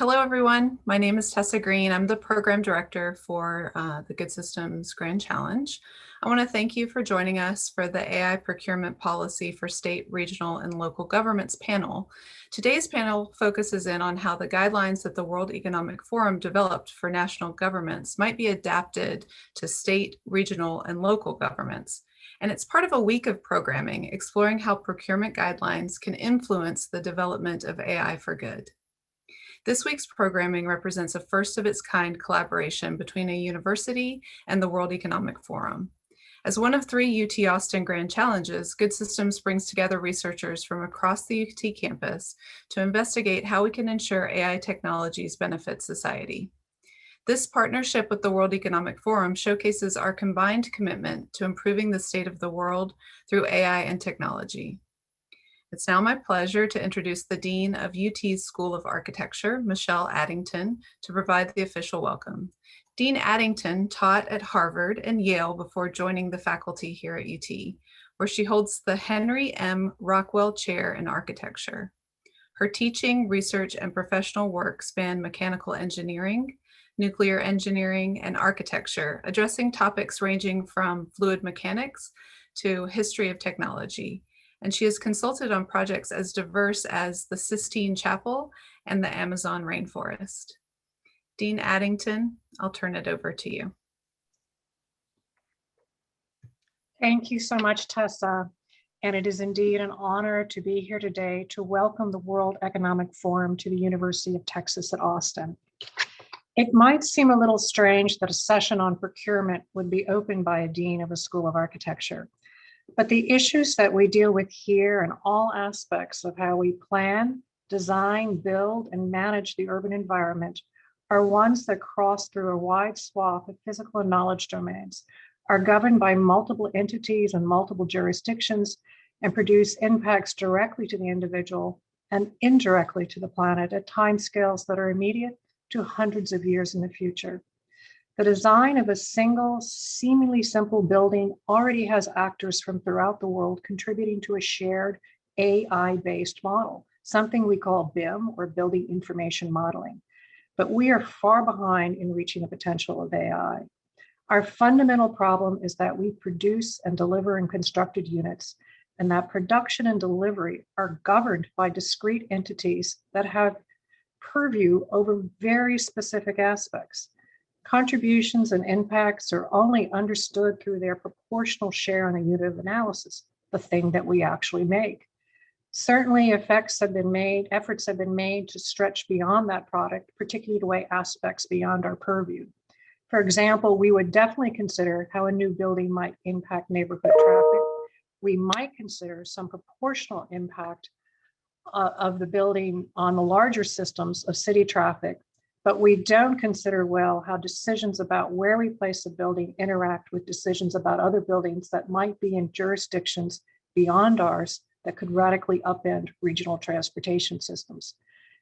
Hello, everyone. My name is Tessa Green. I'm the program director for the Good Systems Grand Challenge. I want to thank you for joining us for the AI Procurement Policy for State, Regional, and Local Governments panel. Today's panel focuses in on how the guidelines that the World Economic Forum developed for national governments might be adapted to state, regional, and local governments. And it's part of a week of programming exploring how procurement guidelines can influence the development of AI for good. This week's programming represents a first-of-its-kind collaboration between a university and the World Economic Forum. As one of 3 UT Austin Grand Challenges, Good Systems brings together researchers from across the UT campus to investigate how we can ensure AI technologies benefit society. This partnership with the World Economic Forum showcases our combined commitment to improving the state of the world through AI and technology. It's now my pleasure to introduce the Dean of UT's School of Architecture, Michelle Addington, to provide the official welcome. Dean Addington taught at Harvard and Yale before joining the faculty here at UT, where she holds the Henry M. Rockwell Chair in Architecture. Her teaching, research, and professional work span mechanical engineering, nuclear engineering, and architecture, addressing topics ranging from fluid mechanics to history of technology. And she has consulted on projects as diverse as the Sistine Chapel and the Amazon rainforest. Dean Addington, I'll turn it over to you. Thank you so much, Tessa. And it is indeed an honor to be here today to welcome the World Economic Forum to the University of Texas at Austin. It might seem a little strange that a session on procurement would be opened by a dean of a school of architecture. But the issues that we deal with here and all aspects of how we plan, design, build, and manage the urban environment are ones that cross through a wide swath of physical and knowledge domains, are governed by multiple entities and multiple jurisdictions, and produce impacts directly to the individual and indirectly to the planet at timescales that are immediate to hundreds of years in the future. The design of a single, seemingly simple building already has actors from throughout the world contributing to a shared AI-based model, something we call BIM, or Building Information Modeling. But we are far behind in reaching the potential of AI. Our fundamental problem is that we produce and deliver in constructed units, and that production and delivery are governed by discrete entities that have purview over very specific aspects. Contributions and impacts are only understood through their proportional share in the unit of analysis, the thing that we actually make. Certainly efforts have been made to stretch beyond that product, particularly to weigh aspects beyond our purview. For example, we would definitely consider how a new building might impact neighborhood traffic. We might consider some proportional impact of the building on the larger systems of city traffic, but we don't consider well how decisions about where we place a building interact with decisions about other buildings that might be in jurisdictions beyond ours that could radically upend regional transportation systems.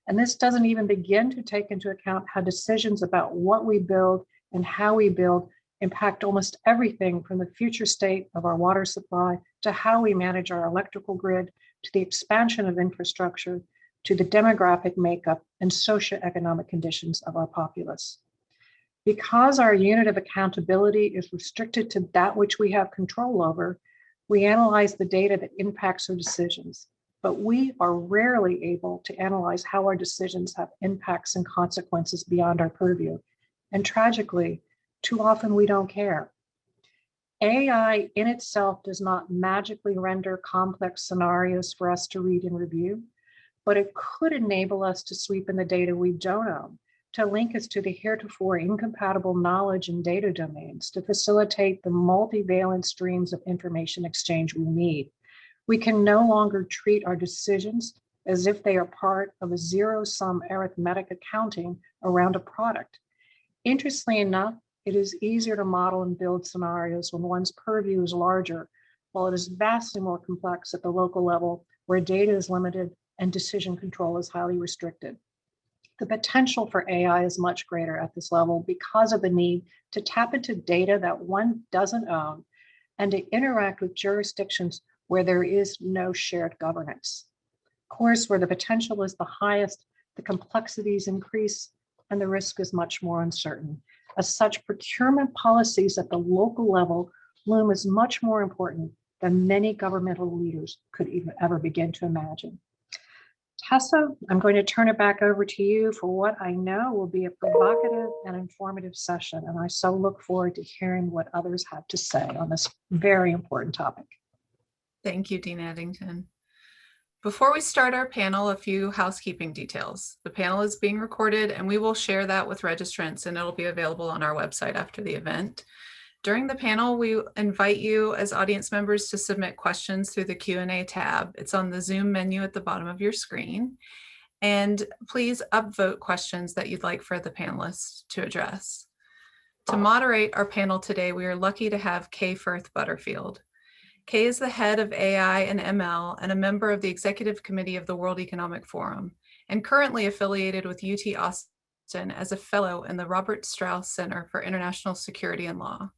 And this doesn't even begin to take into account how decisions about what we build and how we build impact almost everything from the future state of our water supply to how we manage our electrical grid, to the expansion of infrastructure, to the demographic makeup and socioeconomic conditions of our populace. Because our unit of accountability is restricted to that which we have control over, we analyze the data that impacts our decisions, but we are rarely able to analyze how our decisions have impacts and consequences beyond our purview. And tragically, too often we don't care. AI in itself does not magically render complex scenarios for us to read and review, but it could enable us to sweep in the data we don't own, to link us to the heretofore incompatible knowledge and data domains, to facilitate the multivalent streams of information exchange we need. We can no longer treat our decisions as if they are part of a zero-sum arithmetic accounting around a product. Interestingly enough, it is easier to model and build scenarios when one's purview is larger, while it is vastly more complex at the local level where data is limited and decision control is highly restricted. The potential for AI is much greater at this level because of the need to tap into data that one doesn't own and to interact with jurisdictions where there is no shared governance. Of course, where the potential is the highest, the complexities increase, and the risk is much more uncertain. As such, procurement policies at the local level loom as much more important than many governmental leaders could even ever begin to imagine. Tessa, I'm going to turn it back over to you for what I know will be a provocative and informative session, and I so look forward to hearing what others have to say on this very important topic. Thank you, Dean Addington. Before we start our panel, a few housekeeping details. The panel is being recorded and we will share that with registrants, and it'll be available on our website after the event. During the panel, we invite you as audience members to submit questions through the Q&A tab. It's on the Zoom menu at the bottom of your screen. And please upvote questions that you'd like for the panelists to address. To moderate our panel today, we are lucky to have Kay Firth Butterfield. Kay is the head of AI and ML and a member of the Executive Committee of the World Economic Forum, and currently affiliated with UT Austin as a fellow in the Robert Strauss Center for International Security and Law.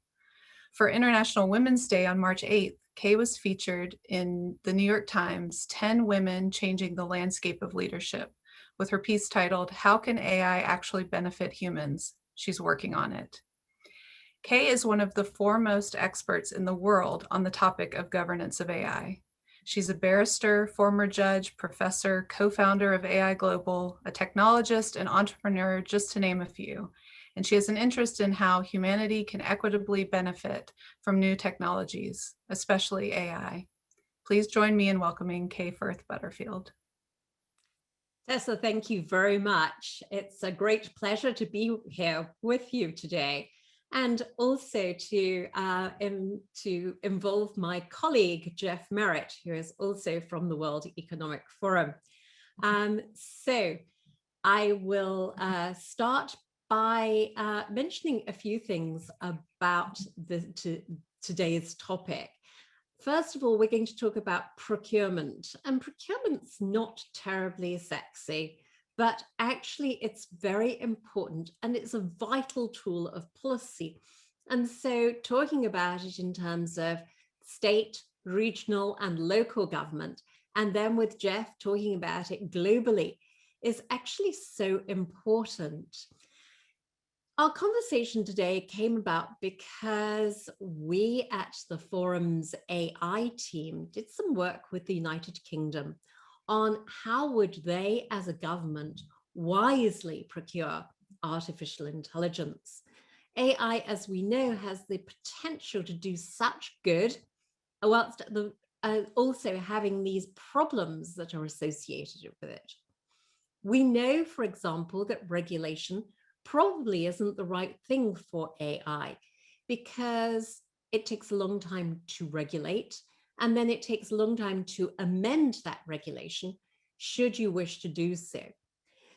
For International Women's Day on March 8th, Kay was featured in the New York Times, 10 Women Changing the Landscape of Leadership, with her piece titled, How Can AI Actually Benefit Humans? She's working on it. Kay is one of the foremost experts in the world on the topic of governance of AI. She's a barrister, former judge, professor, co-founder of AI Global, a technologist, and entrepreneur, just to name a few. And she has an interest in how humanity can equitably benefit from new technologies, especially AI. Please join me in welcoming Kay Firth Butterfield. Tessa, thank you very much. It's a great pleasure to be here with you today, and also to involve my colleague, Jeff Merritt, who is also from the World Economic Forum. So I will start by mentioning a few things about today's topic. First of all, we're going to talk about procurement, and procurement's not terribly sexy, but actually it's very important and it's a vital tool of policy. And so talking about it in terms of state, regional, and local government, and then with Jeff talking about it globally, is actually so important. Our conversation today came about because we at the Forum's AI team did some work with the United Kingdom on how would they as a government wisely procure artificial intelligence. AI, as we know, has the potential to do such good, whilst also having these problems that are associated with it. We know, for example, that regulation probably isn't the right thing for AI because it takes a long time to regulate, and then it takes a long time to amend that regulation should you wish to do so.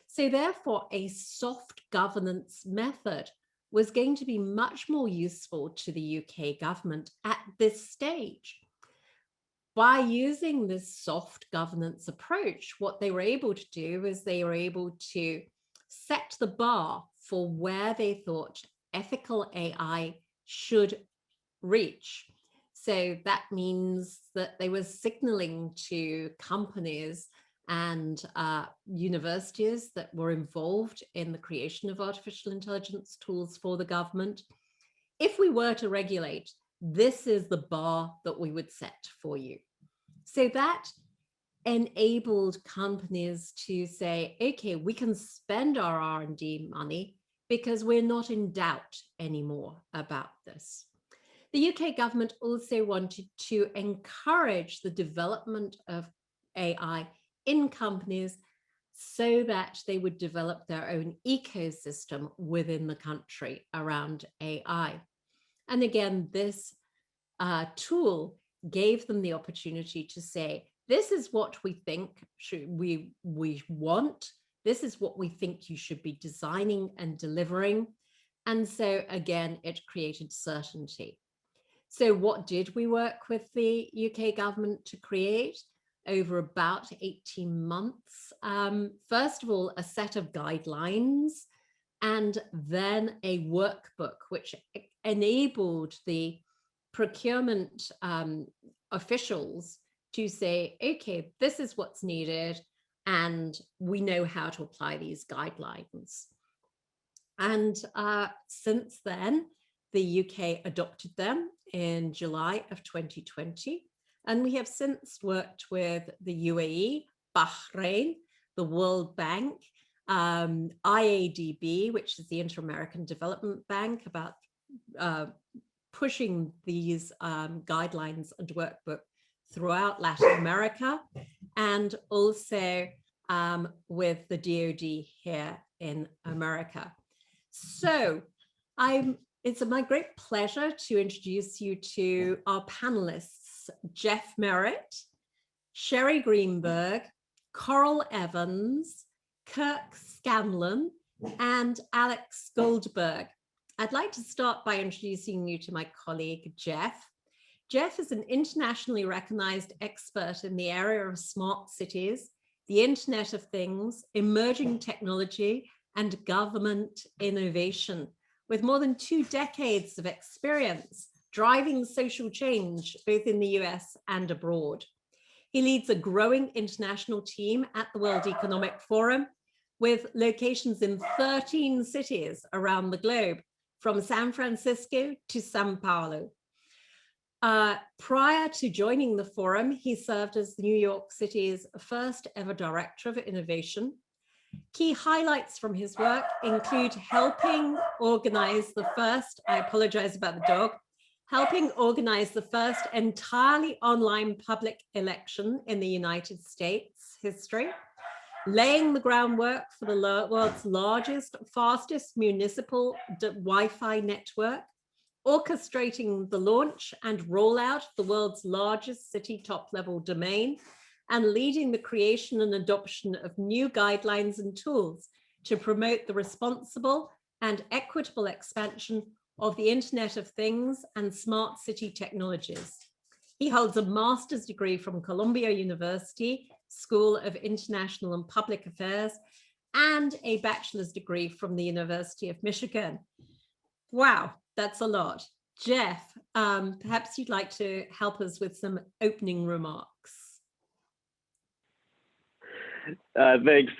So therefore, a soft governance method was going to be much more useful to the UK government at this stage. By using this soft governance approach, what they were able to do is they were able to set the bar for where they thought ethical AI should reach. So that means that they were signaling to companies and universities that were involved in the creation of artificial intelligence tools for the government, if we were to regulate, this is the bar that we would set for you. So that enabled companies to say, okay, we can spend our R&D money because we're not in doubt anymore about this. The UK government also wanted to encourage the development of AI in companies so that they would develop their own ecosystem within the country around AI. And again, this tool gave them the opportunity to say, this is what we think we want. This is what we think you should be designing and delivering. And so again, it created certainty. So what did we work with the UK government to create over about 18 months? First of all, a set of guidelines, and then a workbook, which enabled the procurement officials to say, okay, this is what's needed. and we know how to apply these guidelines. And since then, the UK adopted them in July of 2020. And we have since worked with the UAE, Bahrain, the World Bank, IADB, which is the Inter-American Development Bank, about pushing these guidelines and workbook throughout Latin America, and also with the DoD here in America. So it's my great pleasure to introduce you to our panelists, Jeff Merritt, Sherri Greenberg, Coral Evans, Kirk Scanlon, and Alex Goldberg. I'd like to start by introducing you to my colleague, Jeff. Jeff is an internationally recognized expert in the area of smart cities, the Internet of Things, emerging technology, and government innovation, with more than 2 decades of experience driving social change both in the US and abroad. He leads a growing international team at the World Economic Forum with locations in 13 cities around the globe, from San Francisco to Sao Paulo. Prior to joining the forum, he served as New York City's first ever Director of Innovation. Key highlights from his work include helping organize the first, I apologize about the dog, helping organize the first entirely online public election in the United States history, laying the groundwork for the world's largest, fastest municipal Wi-Fi network, orchestrating the launch and rollout of the world's largest city top-level domain, and leading the creation and adoption of new guidelines and tools to promote the responsible and equitable expansion of the Internet of Things and smart city technologies. He holds a master's degree from Columbia University School of International and Public Affairs and a bachelor's degree from the University of Michigan. Wow, that's a lot. Jeff, perhaps you'd like to help us with some opening remarks. Thanks,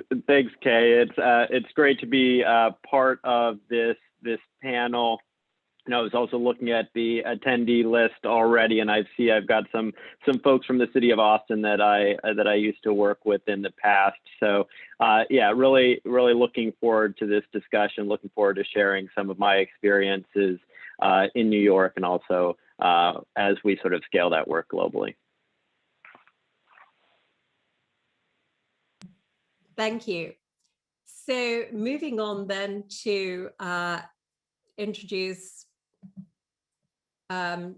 Kay. It's great to be part of this panel. And I was also looking at the attendee list already, and I've got some folks from the city of Austin that I used to work with in the past. So yeah, really looking forward to this discussion. Looking forward to sharing some of my experiences in New York, and also as we sort of scale that work globally. Thank you. So moving on then to introduce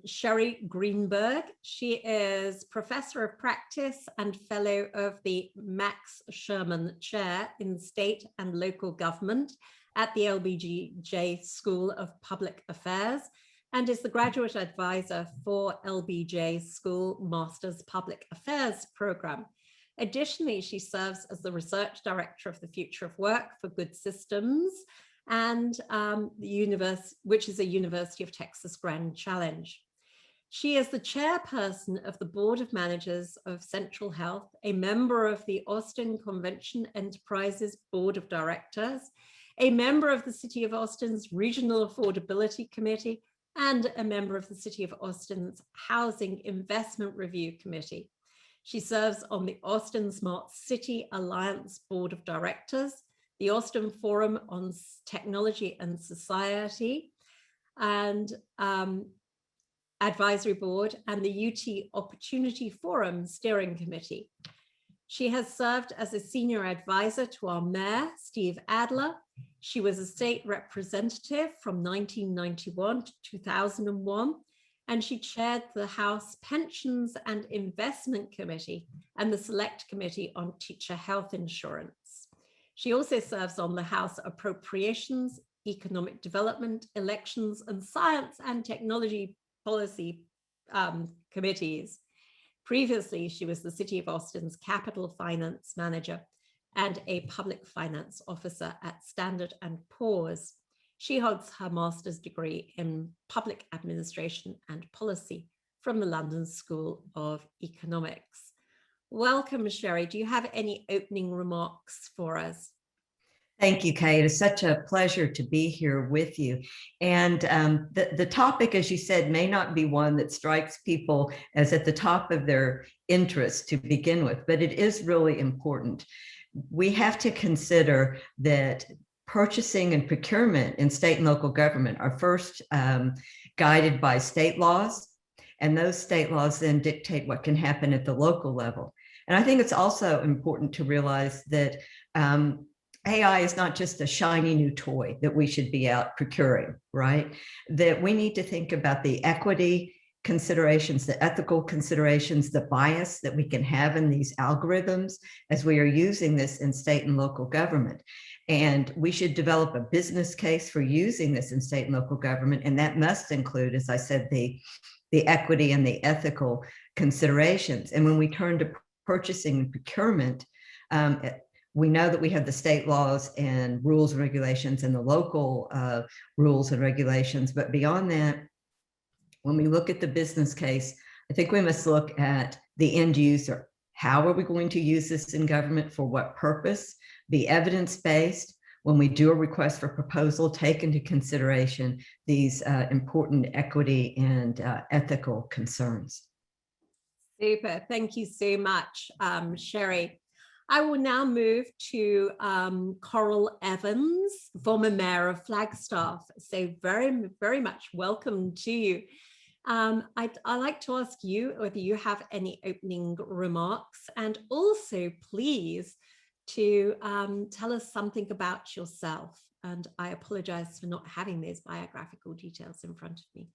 Sherri Greenberg. She is Professor of Practice and Fellow of the Max Sherman Chair in State and Local Government at the LBJ School of Public Affairs, and is the Graduate Advisor for LBJ School Master's Public Affairs Program. Additionally, she serves as the Research Director of the Future of Work for Good Systems, and which is a University of Texas Grand Challenge. She is the chairperson of the Board of Managers of Central Health, a member of the Austin Convention Enterprises Board of Directors, a member of the City of Austin's Regional Affordability Committee, and a member of the City of Austin's Housing Investment Review Committee. She serves on the Austin Smart City Alliance Board of Directors, the Austin Forum on Technology and Society, and Advisory Board, and the UT Opportunity Forum Steering Committee. She has served as a senior advisor to our mayor, Steve Adler. She was a state representative from 1991 to 2001, and she chaired the House Pensions and Investment Committee and the Select Committee on Teacher Health Insurance. She also serves on the House Appropriations, Economic Development, Elections, and Science and Technology Policy committees. Previously, she was the City of Austin's Capital Finance Manager and a Public Finance Officer at Standard & Poor's. She holds her master's degree in Public Administration and Policy from the London School of Economics. Welcome, Sherri. Do you have any opening remarks for us? Thank you, Kay. It is such a pleasure to be here with you. And the topic, as you said, may not be one that strikes people as at the top of their interest to begin with, but it is really important. We have to consider that purchasing and procurement in state and local government are first guided by state laws, and those state laws then dictate what can happen at the local level. And I think it's also important to realize that AI is not just a shiny new toy that we should be out procuring, right? That we need to think about the equity considerations, the ethical considerations, the bias that we can have in these algorithms as we are using this in state and local government. And we should develop a business case for using this in state and local government. And that must include, as I said, the equity and the ethical considerations. And when we turn to purchasing and procurement, we know that we have the state laws and rules and regulations and the local rules and regulations. But beyond that, when we look at the business case, I think we must look at the end user. How are we going to use this in government? For what purpose? Be evidence-based. When we do a request for proposal, take into consideration these important equity and ethical concerns. Super. Thank you so much, Sherri. I will now move to Coral Evans, former mayor of Flagstaff. So very much welcome to you. I'd like to ask you whether you have any opening remarks, and also please to tell us something about yourself. And I apologize for not having those biographical details in front of me.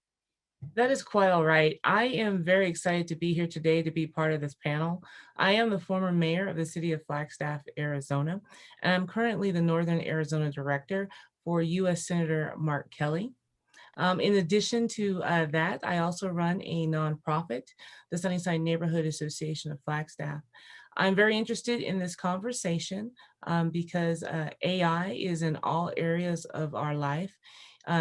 That is quite all right. I am very excited to be here today to be part of this panel. I am the former mayor of the city of Flagstaff, Arizona, and I'm currently the Northern Arizona Director for U.S. Senator Mark Kelly. In addition to that, I also run a nonprofit, the Sunnyside Neighborhood Association of Flagstaff. I'm very interested in this conversation because AI is in all areas of our life.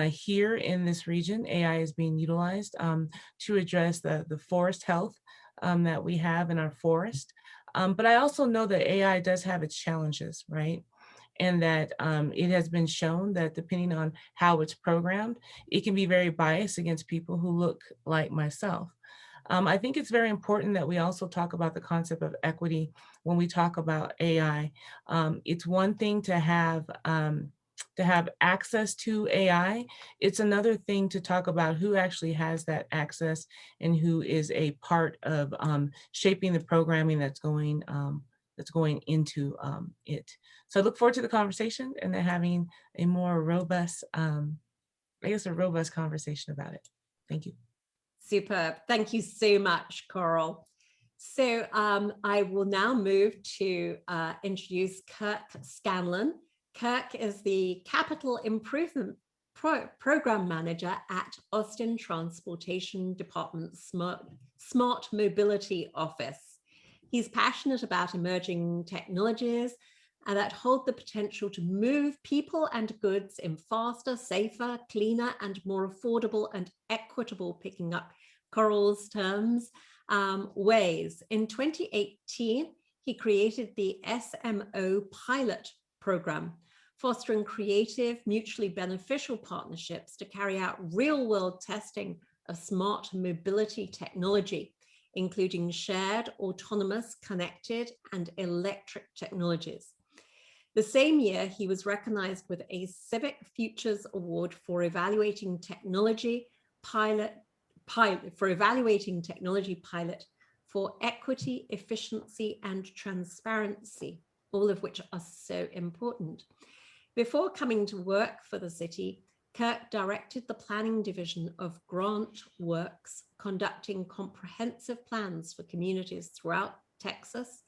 Here in this region, AI is being utilized to address the forest health that we have in our forest. But I also know that AI does have its challenges, right? And that it has been shown that depending on how it's programmed, it can be very biased against people who look like myself. I think it's very important that we also talk about the concept of equity when we talk about AI. It's one thing to have access to AI. It's another thing to talk about who actually has that access and who is a part of shaping the programming that's going into it. So I look forward to the conversation and then having a more robust, a robust conversation about it. Thank you. Superb. Thank you so much, Coral. So I will now move to introduce Kirk Scanlon. Kirk is the Capital Improvement Program Manager at Austin Transportation Department's Smart Mobility Office. He's passionate about emerging technologies that hold the potential to move people and goods in faster, safer, cleaner, and more affordable and equitable, picking up Coral's terms, ways. In 2018, he created the SMO pilot program, fostering creative, mutually beneficial partnerships to carry out real-world testing of smart mobility technology, including shared, autonomous, connected, and electric technologies. The same year, he was recognized with a Civic Futures Award for evaluating technology pilot for equity, efficiency, and transparency, all of which are so important. Before coming to work for the city, Kirk directed the planning division of Grant Works, conducting comprehensive plans for communities throughout Texas,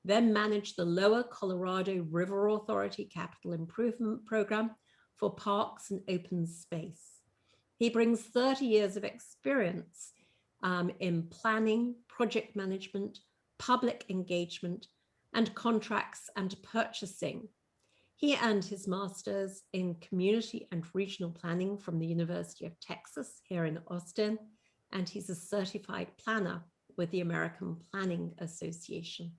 then managed the Lower Colorado River Authority Capital Improvement Program for parks and open space. He brings 30 years of experience in planning, project management, public engagement, and contracts and purchasing. He earned his master's in community and regional planning from the University of Texas here in Austin, and he's a certified planner with the American Planning Association.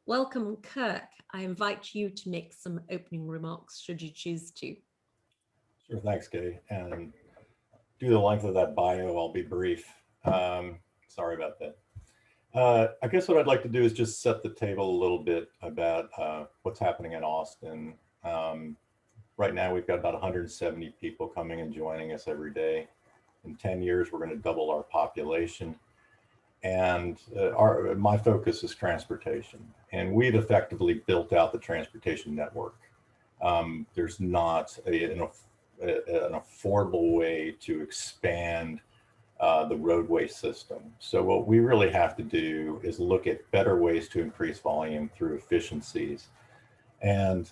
Welcome, Kirk. I invite you to make some opening remarks should you choose to. Sure, thanks, Kay. And due to the length of that bio, I'll be brief. Sorry about that. I guess what I'd like to do is just set the table a little bit about what's happening in Austin. Right now, we've got about 170 people coming and joining us every day. In 10 years, we're going to double our population. And my focus is transportation. And we've effectively built out the transportation network. There's not an affordable way to expand the roadway system. So what we really have to do is look at better ways to increase volume through efficiencies. And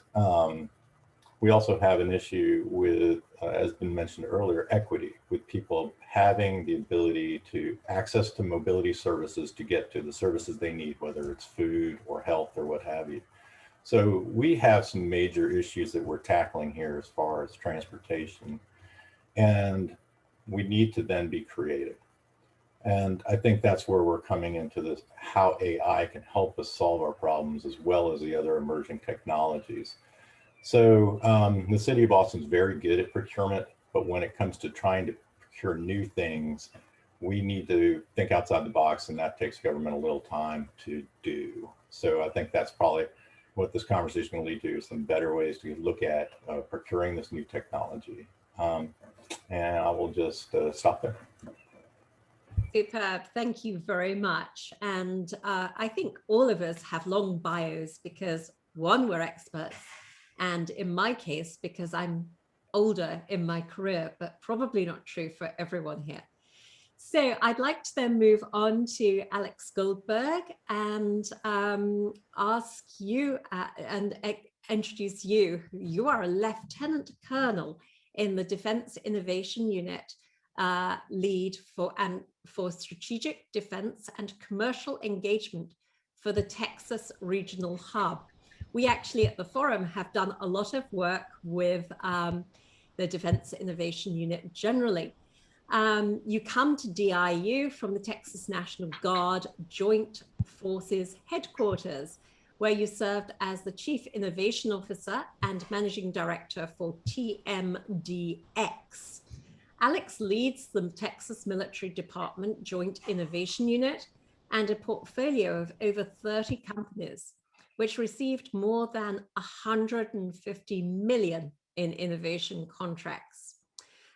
we also have an issue with, as been mentioned earlier, equity, with people having the ability to access to mobility services to get to the services they need, whether it's food or health or what have you. So we have some major issues that we're tackling here as far as transportation, and we need to then be creative. And I think that's where we're coming into this, how AI can help us solve our problems as well as the other emerging technologies. So the city of Austin is very good at procurement, but when it comes to trying to procure new things, we need to think outside the box, and that takes government a little time to do. So I think that's probably what this conversation will lead to, is some better ways to look at procuring this new technology. And I will just stop there. Superb, thank you very much. And I think all of us have long bios because, one, we're experts, and in my case, because I'm older in my career, but probably not true for everyone here. So I'd like to then move on to Alex Goldberg and ask you and introduce you. You are a Lieutenant Colonel in the Defense Innovation Unit, lead for strategic defense and commercial engagement for the Texas Regional Hub. We actually at the forum have done a lot of work with the Defense Innovation Unit generally. You come to DIU from the Texas National Guard Joint Forces Headquarters, where you served as the Chief Innovation Officer and Managing Director for TMDX. Alex leads the Texas Military Department Joint Innovation Unit and a portfolio of over 30 companies, which received more than 150 million in innovation contracts.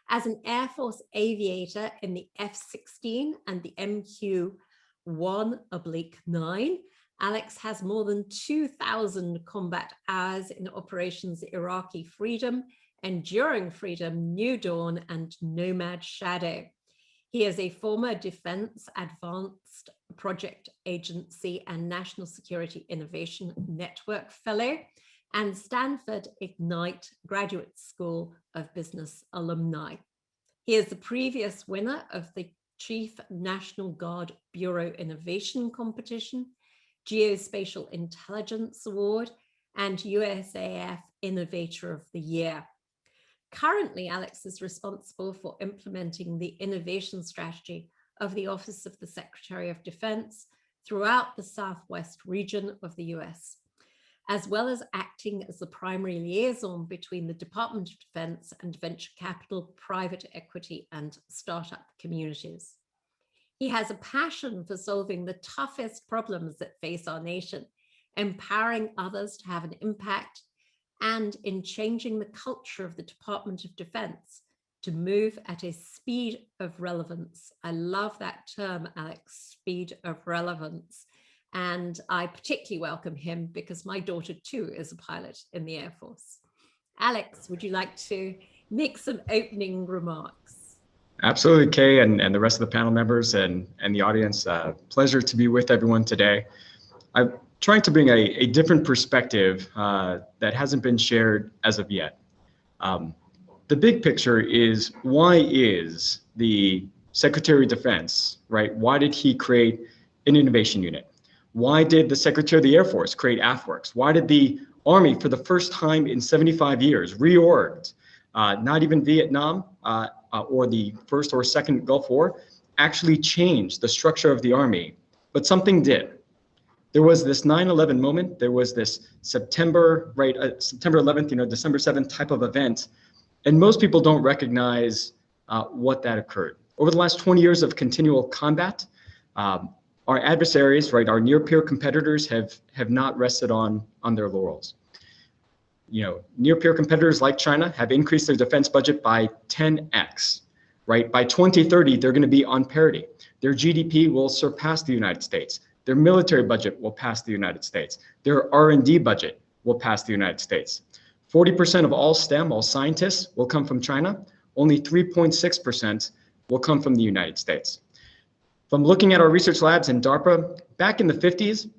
As an Air Force aviator in the F-16 and the MQ-1/9, Alex has more than 2,000 combat hours in operations Iraqi Freedom, Enduring Freedom, New Dawn, and Nomad Shadow. He is a former Defense Advanced Project Agency and National Security Innovation Network Fellow and Stanford Ignite Graduate School of Business alumni. He is the previous winner of the Chief National Guard Bureau Innovation Competition, Geospatial Intelligence Award, and USAF Innovator of the Year. Currently, Alex is responsible for implementing the innovation strategy of the Office of the Secretary of Defense throughout the Southwest region of the US, as well as acting as the primary liaison between the Department of Defense and venture capital, private equity, and startup communities. He has a passion for solving the toughest problems that face our nation, empowering others to have an impact, and in changing the culture of the Department of Defense to move at a speed of relevance. I love that term, Alex, speed of relevance. And I particularly welcome him because my daughter too is a pilot in the Air Force. Alex, would you like to make some opening remarks? Absolutely, Kay, and the rest of the panel members and the audience. Pleasure to be with everyone today. I'm trying to bring a different perspective that hasn't been shared as of yet. The big picture is, why is the Secretary of Defense, right? Why did he create an innovation unit? Why did the Secretary of the Air Force create AFWERX? Why did the Army, for the first time in 75 years, reorged, not even Vietnam or the first or second Gulf War, actually change the structure of the Army but something did. There was this 9/11 moment. There was this September, right, September 11th, December 7th type of event. And most people don't recognize what that occurred. Over the last 20 years of continual combat, our adversaries, right, our near-peer competitors have not rested on their laurels. Near-peer competitors like China have increased their defense budget by 10x, right? By 2030, they're going to be on parity. Their GDP will surpass the United States. Their military budget will pass the United States. Their R&D budget will pass the United States. 40% of all STEM, all scientists, will come from China. Only 3.6% will come from the United States. From looking at our research labs in DARPA, back in the 50s,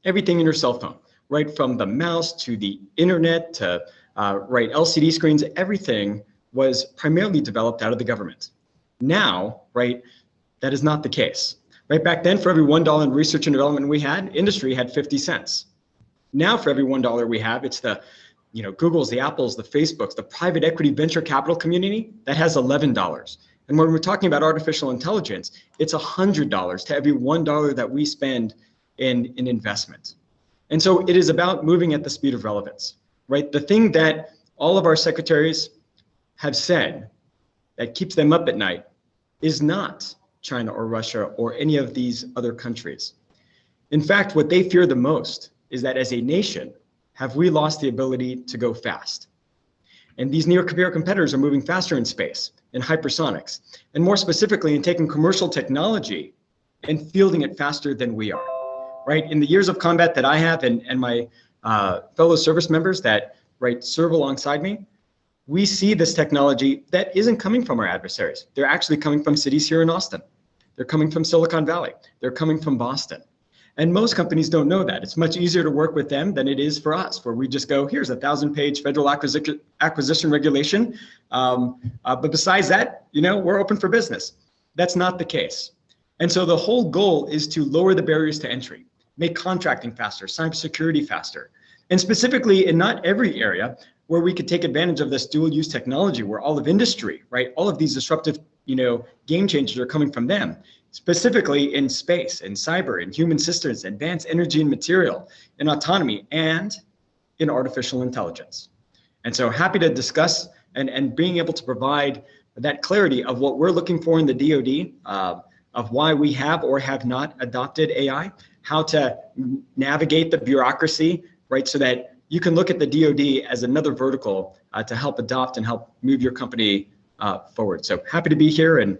everything in your cell phone, right from the mouse to the internet to LCD screens, everything was primarily developed out of the government. Now, right, that is not the case. Right back then, for every $1 in research and development we had, industry had 50 cents. Now, for every $1 we have, it's the Googles, the Apples, the Facebooks, the private equity venture capital community that has $11. And when we're talking about artificial intelligence, it's $100 to every $1 that we spend in investment. And so it is about moving at the speed of relevance, right? The thing that all of our secretaries have said that keeps them up at night is not China or Russia or any of these other countries. In fact, what they fear the most is that as a nation, have we lost the ability to go fast? And these near-peer competitors are moving faster in space, in hypersonics, and more specifically in taking commercial technology and fielding it faster than we are, right? In the years of combat that I have and my fellow service members that serve alongside me, we see this technology that isn't coming from our adversaries. They're actually coming from cities here in Austin. They're coming from Silicon Valley. They're coming from Boston. And most companies don't know that. It's much easier to work with them than it is for us, where we just go, here's a 1,000-page federal acquisition regulation. But besides that, we're open for business. That's not the case. And so the whole goal is to lower the barriers to entry, make contracting faster, cybersecurity faster. And specifically in not every area where we could take advantage of this dual use technology, where all of industry, all of these disruptive, game changers are coming from them. Specifically in space, in cyber, in human systems, advanced energy and material, in autonomy, and in artificial intelligence. And so happy to discuss and being able to provide that clarity of what we're looking for in the DoD, of why we have or have not adopted AI, how to navigate the bureaucracy, so that you can look at the DoD as another vertical to help adopt and help move your company forward. So happy to be here and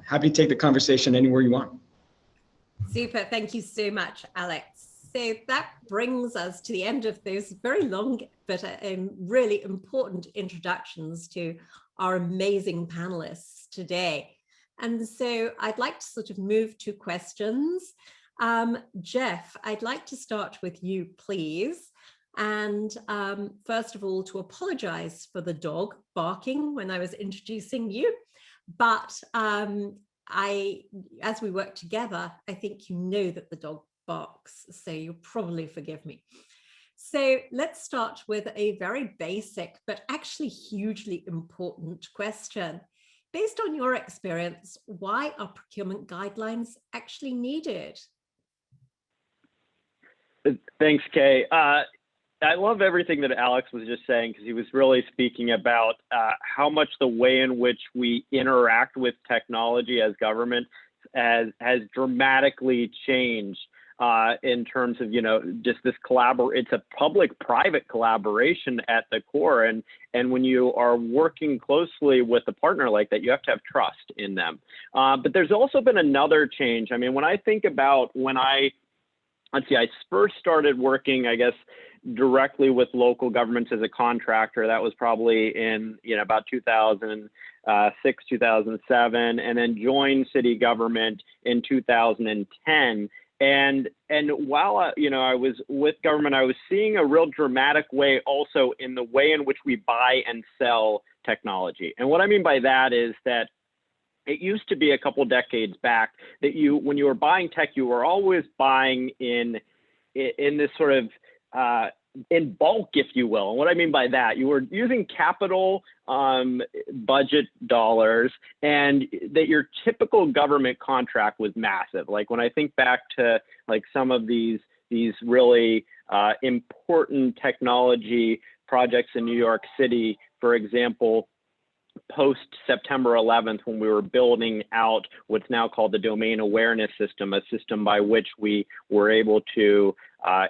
happy to take the conversation anywhere you want. Super. Thank you so much, Alex. So that brings us to the end of those very long but really important introductions to our amazing panelists today. And so I'd like to sort of move to questions. Jeff, I'd like to start with you, please. And first of all, to apologize for the dog barking when I was introducing you. But as we work together, I think you know that the dog barks, so you'll probably forgive me. So let's start with a very basic, but actually hugely important question. Based on your experience, why are procurement guidelines actually needed? Thanks, Kay. I love everything that Alex was just saying, because he was really speaking about how much the way in which we interact with technology as government has dramatically changed in terms of, just this it's a public-private collaboration at the core. And when you are working closely with a partner like that, you have to have trust in them. But there's also been another change. I mean, when I think about I first started working, I guess, directly with local governments as a contractor. That was probably in about 2006, 2007, and then joined city government in 2010. And while I was with government, I was seeing a real dramatic way also in the way in which we buy and sell technology. And what I mean by that is that it used to be a couple decades back that when you were buying tech, you were always buying in this sort of in bulk, if you will. And what I mean by that, you were using capital budget dollars, and that your typical government contract was massive. Like when I think back to like some of these really important technology projects in New York City, for example, post September 11th, when we were building out what's now called the domain awareness system, a system by which we were able to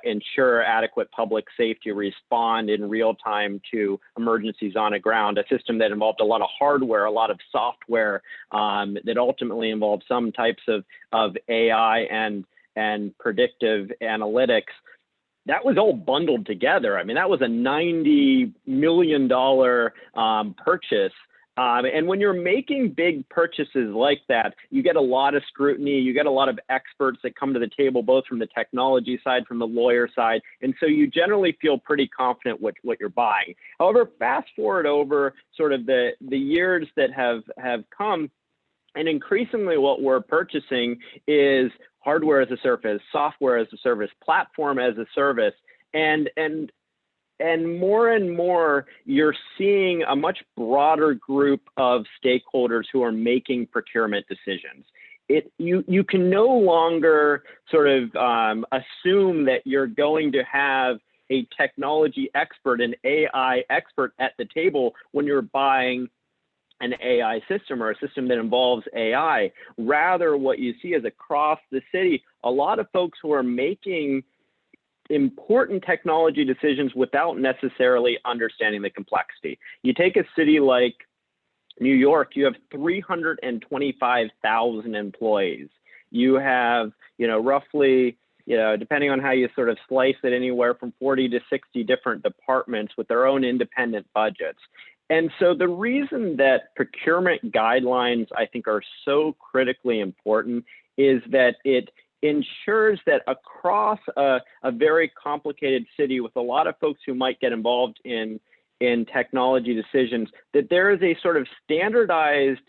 ensure adequate public safety, respond in real time to emergencies on the ground, a system that involved a lot of hardware, a lot of software, that ultimately involved some types of AI and predictive analytics. That was all bundled together. I mean, that was a $90 million purchase. And when you're making big purchases like that, you get a lot of scrutiny, you get a lot of experts that come to the table, both from the technology side, from the lawyer side. And so you generally feel pretty confident what you're buying. However, fast forward over sort of the years that have come, and increasingly what we're purchasing is hardware as a service, software as a service, platform as a service, and more, you're seeing a much broader group of stakeholders who are making procurement decisions. You can no longer sort of assume that you're going to have a technology expert, an AI expert at the table when you're buying an AI system or a system that involves AI. Rather, what you see is across the city, a lot of folks who are making important technology decisions without necessarily understanding the complexity. You take a city like New York, you have 325,000 employees. You have, roughly, depending on how you sort of slice it, anywhere from 40 to 60 different departments with their own independent budgets. And so the reason that procurement guidelines, I think, are so critically important is that it ensures that across a very complicated city with a lot of folks who might get involved in technology decisions, that there is a sort of standardized,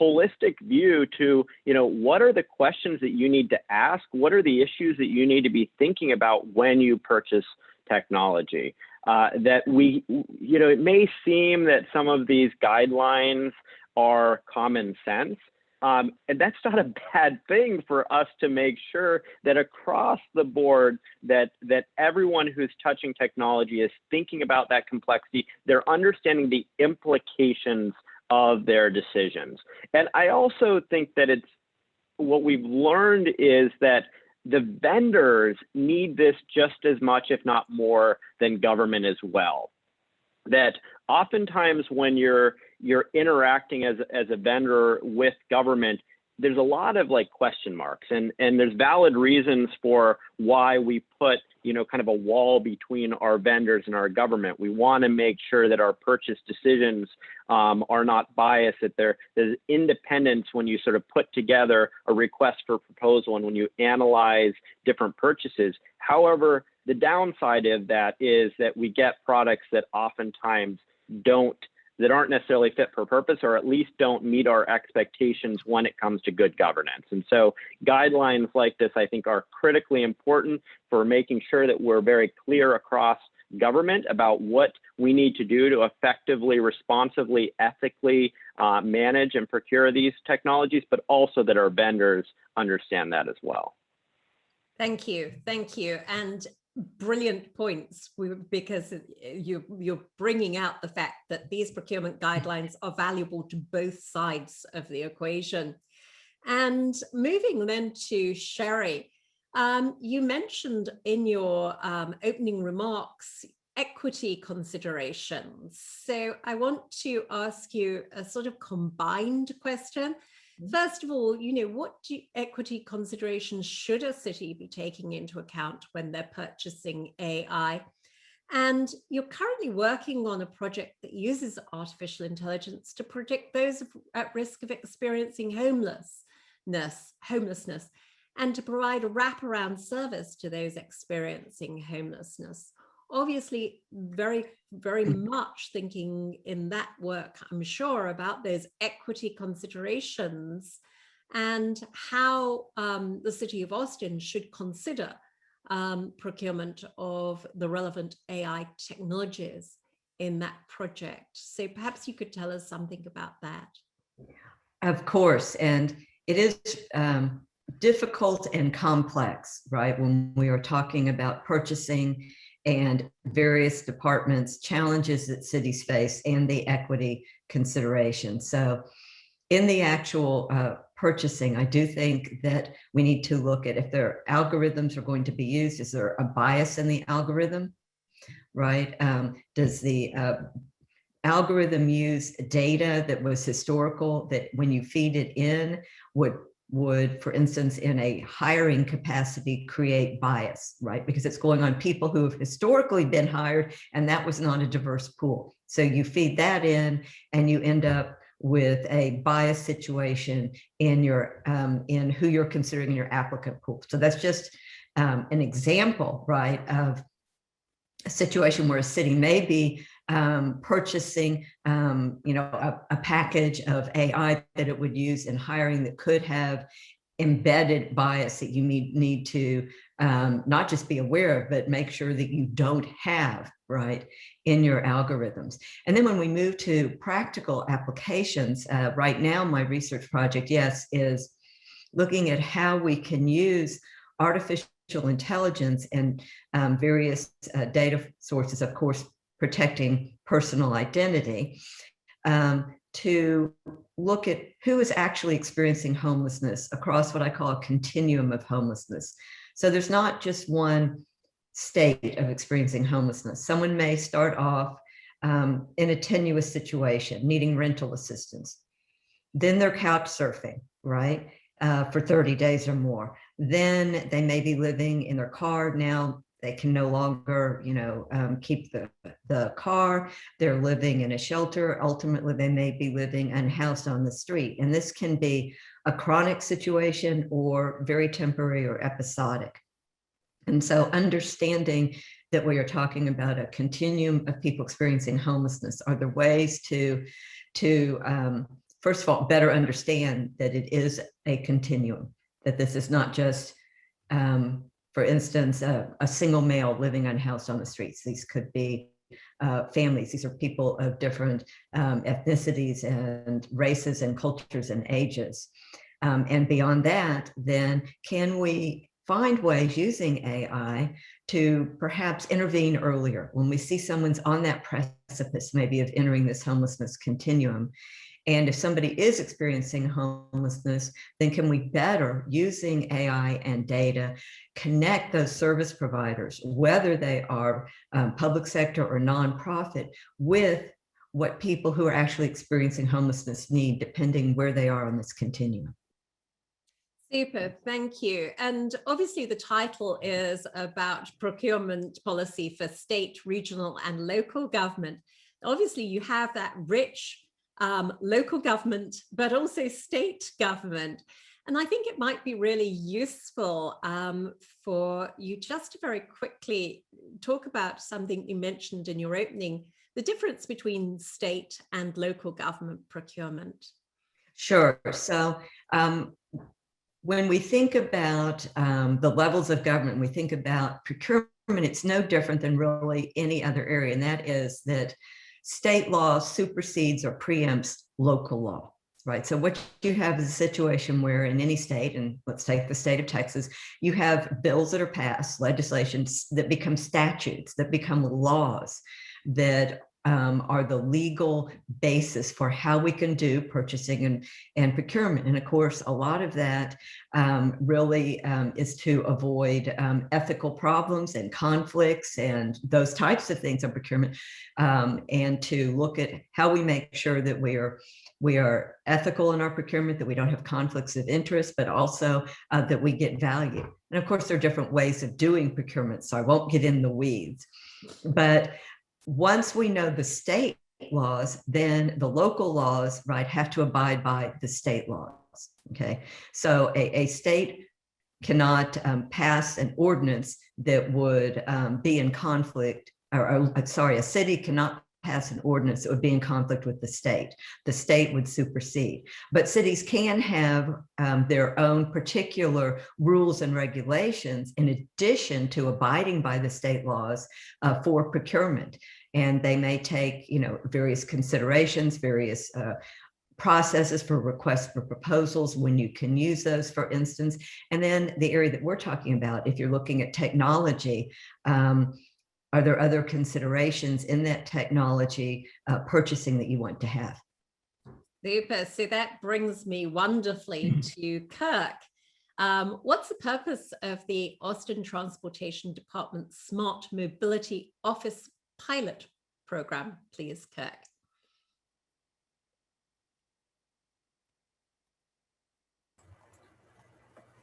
holistic view to, what are the questions that you need to ask? What are the issues that you need to be thinking about when you purchase technology? That it may seem that some of these guidelines are common sense, and that's not a bad thing for us to make sure that across the board that everyone who's touching technology is thinking about that complexity. They're understanding the implications of their decisions. And I also think that what we've learned is that the vendors need this just as much, if not more, than government as well. That oftentimes when you're interacting as a vendor with government, there's a lot of question marks, and there's valid reasons for why we put kind of a wall between our vendors and our government. We want to make sure that our purchase decisions are not biased, that there's independence when you sort of put together a request for proposal and when you analyze different purchases. However, the downside of that is that we get products that oftentimes aren't necessarily fit for purpose, or at least don't meet our expectations when it comes to good governance. And so guidelines like this, I think, are critically important for making sure that we're very clear across government about what we need to do to effectively, responsibly, ethically manage and procure these technologies, but also that our vendors understand that as well. Thank you. And brilliant points, because you're bringing out the fact that these procurement guidelines are valuable to both sides of the equation. And moving then to Sherri, you mentioned in your opening remarks equity considerations. So I want to ask you a sort of combined question. First of all, what equity considerations should a city be taking into account when they're purchasing AI? And you're currently working on a project that uses artificial intelligence to predict those at risk of experiencing homelessness, and to provide a wraparound service to those experiencing homelessness. Obviously, very, very much thinking in that work, I'm sure, about those equity considerations and how the city of Austin should consider procurement of the relevant AI technologies in that project. So perhaps you could tell us something about that. Of course, and it is difficult and complex, right? When we are talking about purchasing and various departments, challenges that cities face, and the equity consideration. So in the actual purchasing, I do think that we need to look at if their algorithms are going to be used. Is there a bias in the algorithm, right? Does the algorithm use data that was historical, that when you feed it in would, for instance, in a hiring capacity, create bias, right? Because it's going on people who have historically been hired, and that was not a diverse pool. So you feed that in, and you end up with a bias situation in your in who you're considering in your applicant pool. So that's just an example, right, of a situation where a city may be purchasing, a package of AI that it would use in hiring that could have embedded bias that you need to not just be aware of, but make sure that you don't have, right, in your algorithms. And then when we move to practical applications, right now, my research project, yes, is looking at how we can use artificial intelligence and various data sources, of course, protecting personal identity, to look at who is actually experiencing homelessness across what I call a continuum of homelessness. So there's not just one state of experiencing homelessness. Someone may start off in a tenuous situation, needing rental assistance. Then they're couch surfing, right, for 30 days or more. Then they may be living in their car. Now they can no longer, keep the car. They're living in a shelter. Ultimately, they may be living unhoused on the street. And this can be a chronic situation or very temporary or episodic. And so understanding that we are talking about a continuum of people experiencing homelessness are the ways to first of all, better understand that it is a continuum, that this is not just, for instance, a single male living unhoused on the streets. These could be families. These are people of different ethnicities and races and cultures and ages. And beyond that, then can we find ways using AI to perhaps intervene earlier when we see someone's on that precipice, maybe of entering this homelessness continuum? And if somebody is experiencing homelessness, then can we better, using AI and data, connect those service providers, whether they are public sector or nonprofit, with what people who are actually experiencing homelessness need, depending where they are on this continuum. Super, thank you. And obviously the title is about procurement policy for state, regional, and local government. Obviously you have that rich local government, but also state government. And I think it might be really useful for you just to very quickly talk about something you mentioned in your opening, the difference between state and local government procurement. Sure. So when we think about the levels of government, we think about procurement, it's no different than really any other area. And that is that state law supersedes or preempts local law, right? So what you have is a situation where in any state, and let's take the state of Texas, you have bills that are passed, legislations that become statutes, that become laws, that are the legal basis for how we can do purchasing and procurement. And of course, a lot of that really is to avoid ethical problems and conflicts and those types of things of procurement, and to look at how we make sure that we are ethical in our procurement, that we don't have conflicts of interest, but also that we get value. And of course, there are different ways of doing procurement, so I won't get in the weeds. But once we know the state laws, then the local laws, right, have to abide by the state laws, okay? So a state cannot pass an ordinance that would be in conflict, or sorry, a city cannot pass an ordinance that would be in conflict with the state would supersede. But cities can have their own particular rules and regulations in addition to abiding by the state laws for procurement. And they may take, various considerations, various processes for requests for proposals, when you can use those, for instance. And then the area that we're talking about, if you're looking at technology, are there other considerations in that technology purchasing that you want to have? Super. So that brings me wonderfully to Kirk. What's the purpose of the Austin Transportation Department Smart Mobility Office Pilot Program, please, Kirk?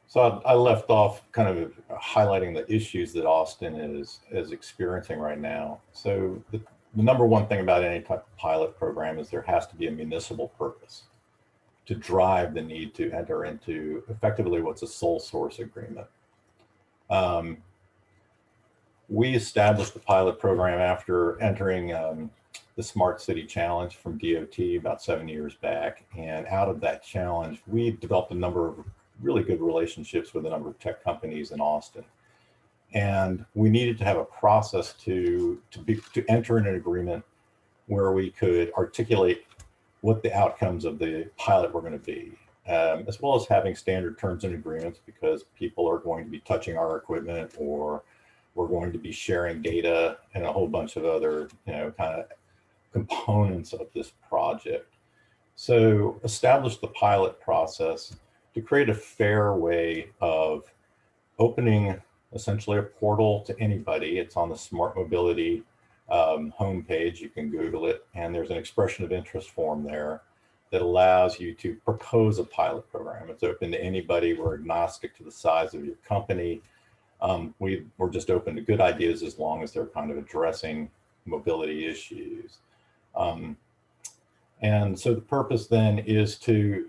So I left off kind of highlighting the issues that Austin is experiencing right now. So the number one thing about any type of pilot program is there has to be a municipal purpose to drive the need to enter into effectively what's a sole source agreement. We established the pilot program after entering the Smart City Challenge from DOT about 7 years back. And out of that challenge, we developed a number of really good relationships with a number of tech companies in Austin. And we needed to have a process to enter in an agreement where we could articulate what the outcomes of the pilot were going to be, as well as having standard terms and agreements, because people are going to be touching our equipment, or we're going to be sharing data and a whole bunch of other, kind of components of this project. So establish the pilot process to create a fair way of opening essentially a portal to anybody. It's on the Smart Mobility homepage. You can Google it, and there's an expression of interest form there that allows you to propose a pilot program. It's open to anybody. We're agnostic to the size of your company. We're just open to good ideas as long as they're kind of addressing mobility issues. And so the purpose then is to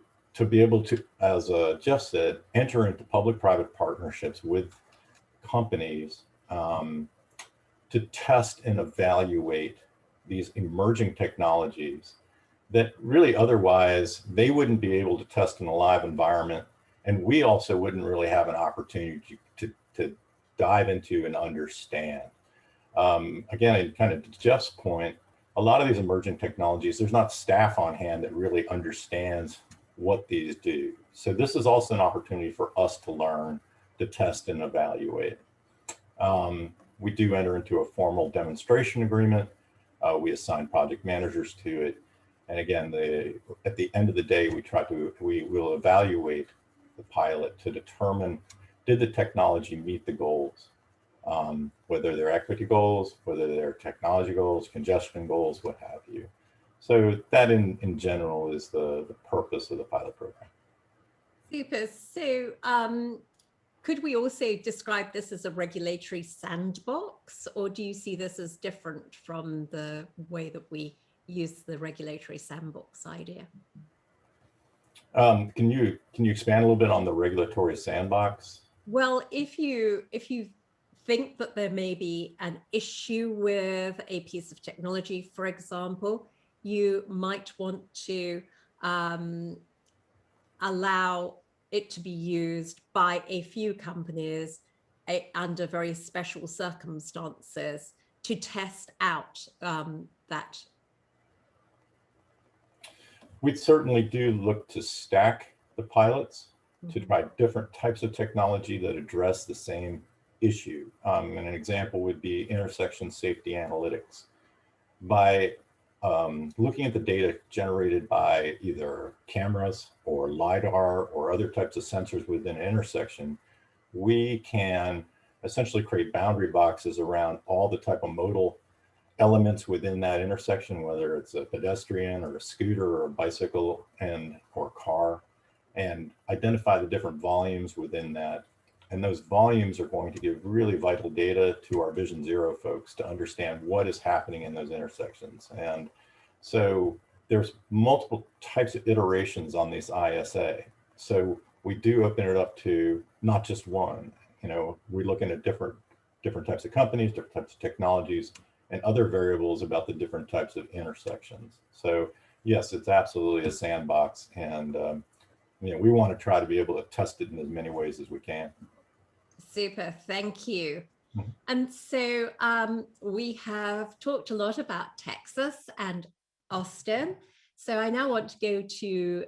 be able to, as Jeff said, enter into public-private partnerships with companies to test and evaluate these emerging technologies that really otherwise they wouldn't be able to test in a live environment. And we also wouldn't really have an opportunity to dive into and understand. Again, kind of to Jeff's point, a lot of these emerging technologies, there's not staff on hand that really understands what these do. So this is also an opportunity for us to learn, to test and evaluate. We do enter into a formal demonstration agreement. We assign project managers to it. And again, at the end of the day, we will evaluate the pilot to determine, did the technology meet the goals? Whether they're equity goals, whether they're technology goals, congestion goals, what have you. So that in general is the purpose of the pilot program. Super. So could we also describe this as a regulatory sandbox, or do you see this as different from the way that we use the regulatory sandbox idea? Can you expand a little bit on the regulatory sandbox? Well, if you think that there may be an issue with a piece of technology, for example, you might want to allow it to be used by a few companies under very special circumstances to test out that. We certainly do look to stack the pilots to try different types of technology that address the same issue. And an example would be intersection safety analytics. By looking at the data generated by either cameras or LiDAR or other types of sensors within an intersection, we can essentially create boundary boxes around all the type of modal elements within that intersection, whether it's a pedestrian or a scooter or a bicycle or car, and identify the different volumes within that. And those volumes are going to give really vital data to our Vision Zero folks to understand what is happening in those intersections. And so there's multiple types of iterations on this ISA. So we do open it up to not just one. We're looking at different types of companies, different types of technologies, and other variables about the different types of intersections. So yes, it's absolutely a sandbox, and we want to try to be able to test it in as many ways as we can. Super, thank you. Mhm. And so we have talked a lot about Texas and Austin. So I now want to go to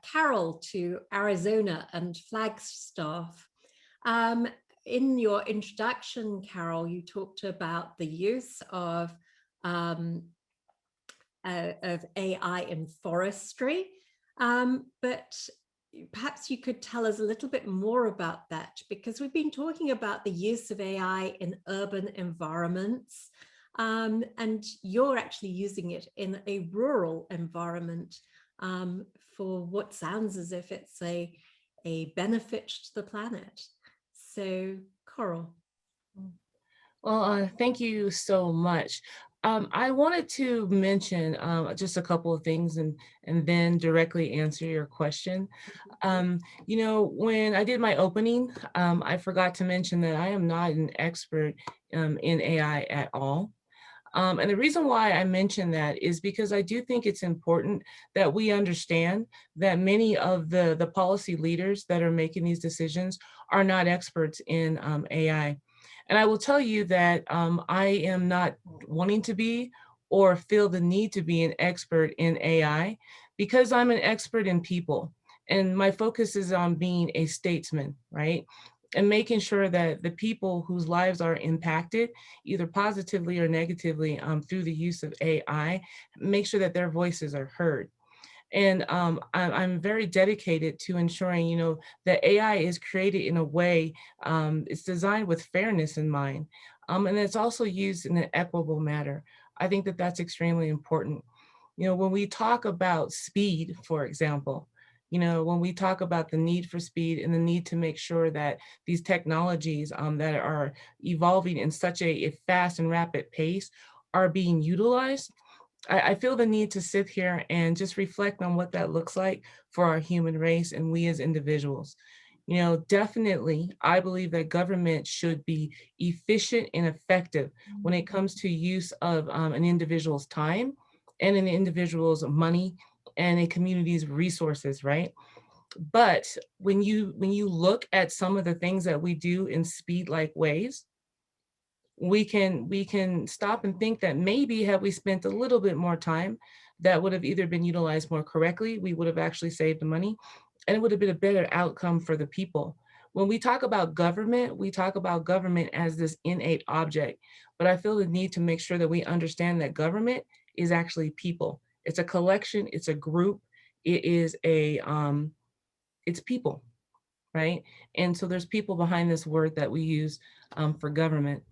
Carol, to Arizona and Flagstaff. In your introduction, Carol, you talked about the use of AI in forestry, but perhaps you could tell us a little bit more about that, because we've been talking about the use of AI in urban environments, and you're actually using it in a rural environment for what sounds as if it's a benefit to the planet. So, Coral. Well, thank you so much. I wanted to mention just a couple of things and then directly answer your question. When I did my opening, I forgot to mention that I am not an expert in AI at all. And the reason why I mention that is because I do think it's important that we understand that many of the policy leaders that are making these decisions are not experts in AI. And I will tell you that I am not wanting to be or feel the need to be an expert in AI because I'm an expert in people. And my focus is on being a statesman, right? And making sure that the people whose lives are impacted, either positively or negatively through the use of AI, make sure that their voices are heard. And I'm very dedicated to ensuring, that AI is created in a way, it's designed with fairness in mind. And it's also used in an equitable manner. I think that that's extremely important. When we talk about speed, for example, when we talk about the need for speed and the need to make sure that these technologies that are evolving in such a fast and rapid pace are being utilized, I feel the need to sit here and just reflect on what that looks like for our human race and we as individuals. Definitely, I believe that government should be efficient and effective when it comes to use of an individual's time and an individual's money and a community's resources, right? But when you look at some of the things that we do in speed-like ways, we can stop and think that maybe had we spent a little bit more time, that would have either been utilized more correctly, we would have actually saved the money, and it would have been a better outcome for the people. When we talk about government, we talk about government as this innate object, but I feel the need to make sure that we understand that government is actually people. It's a collection, it's a group, it is it's people, right? And so there's people behind this word that we use for government.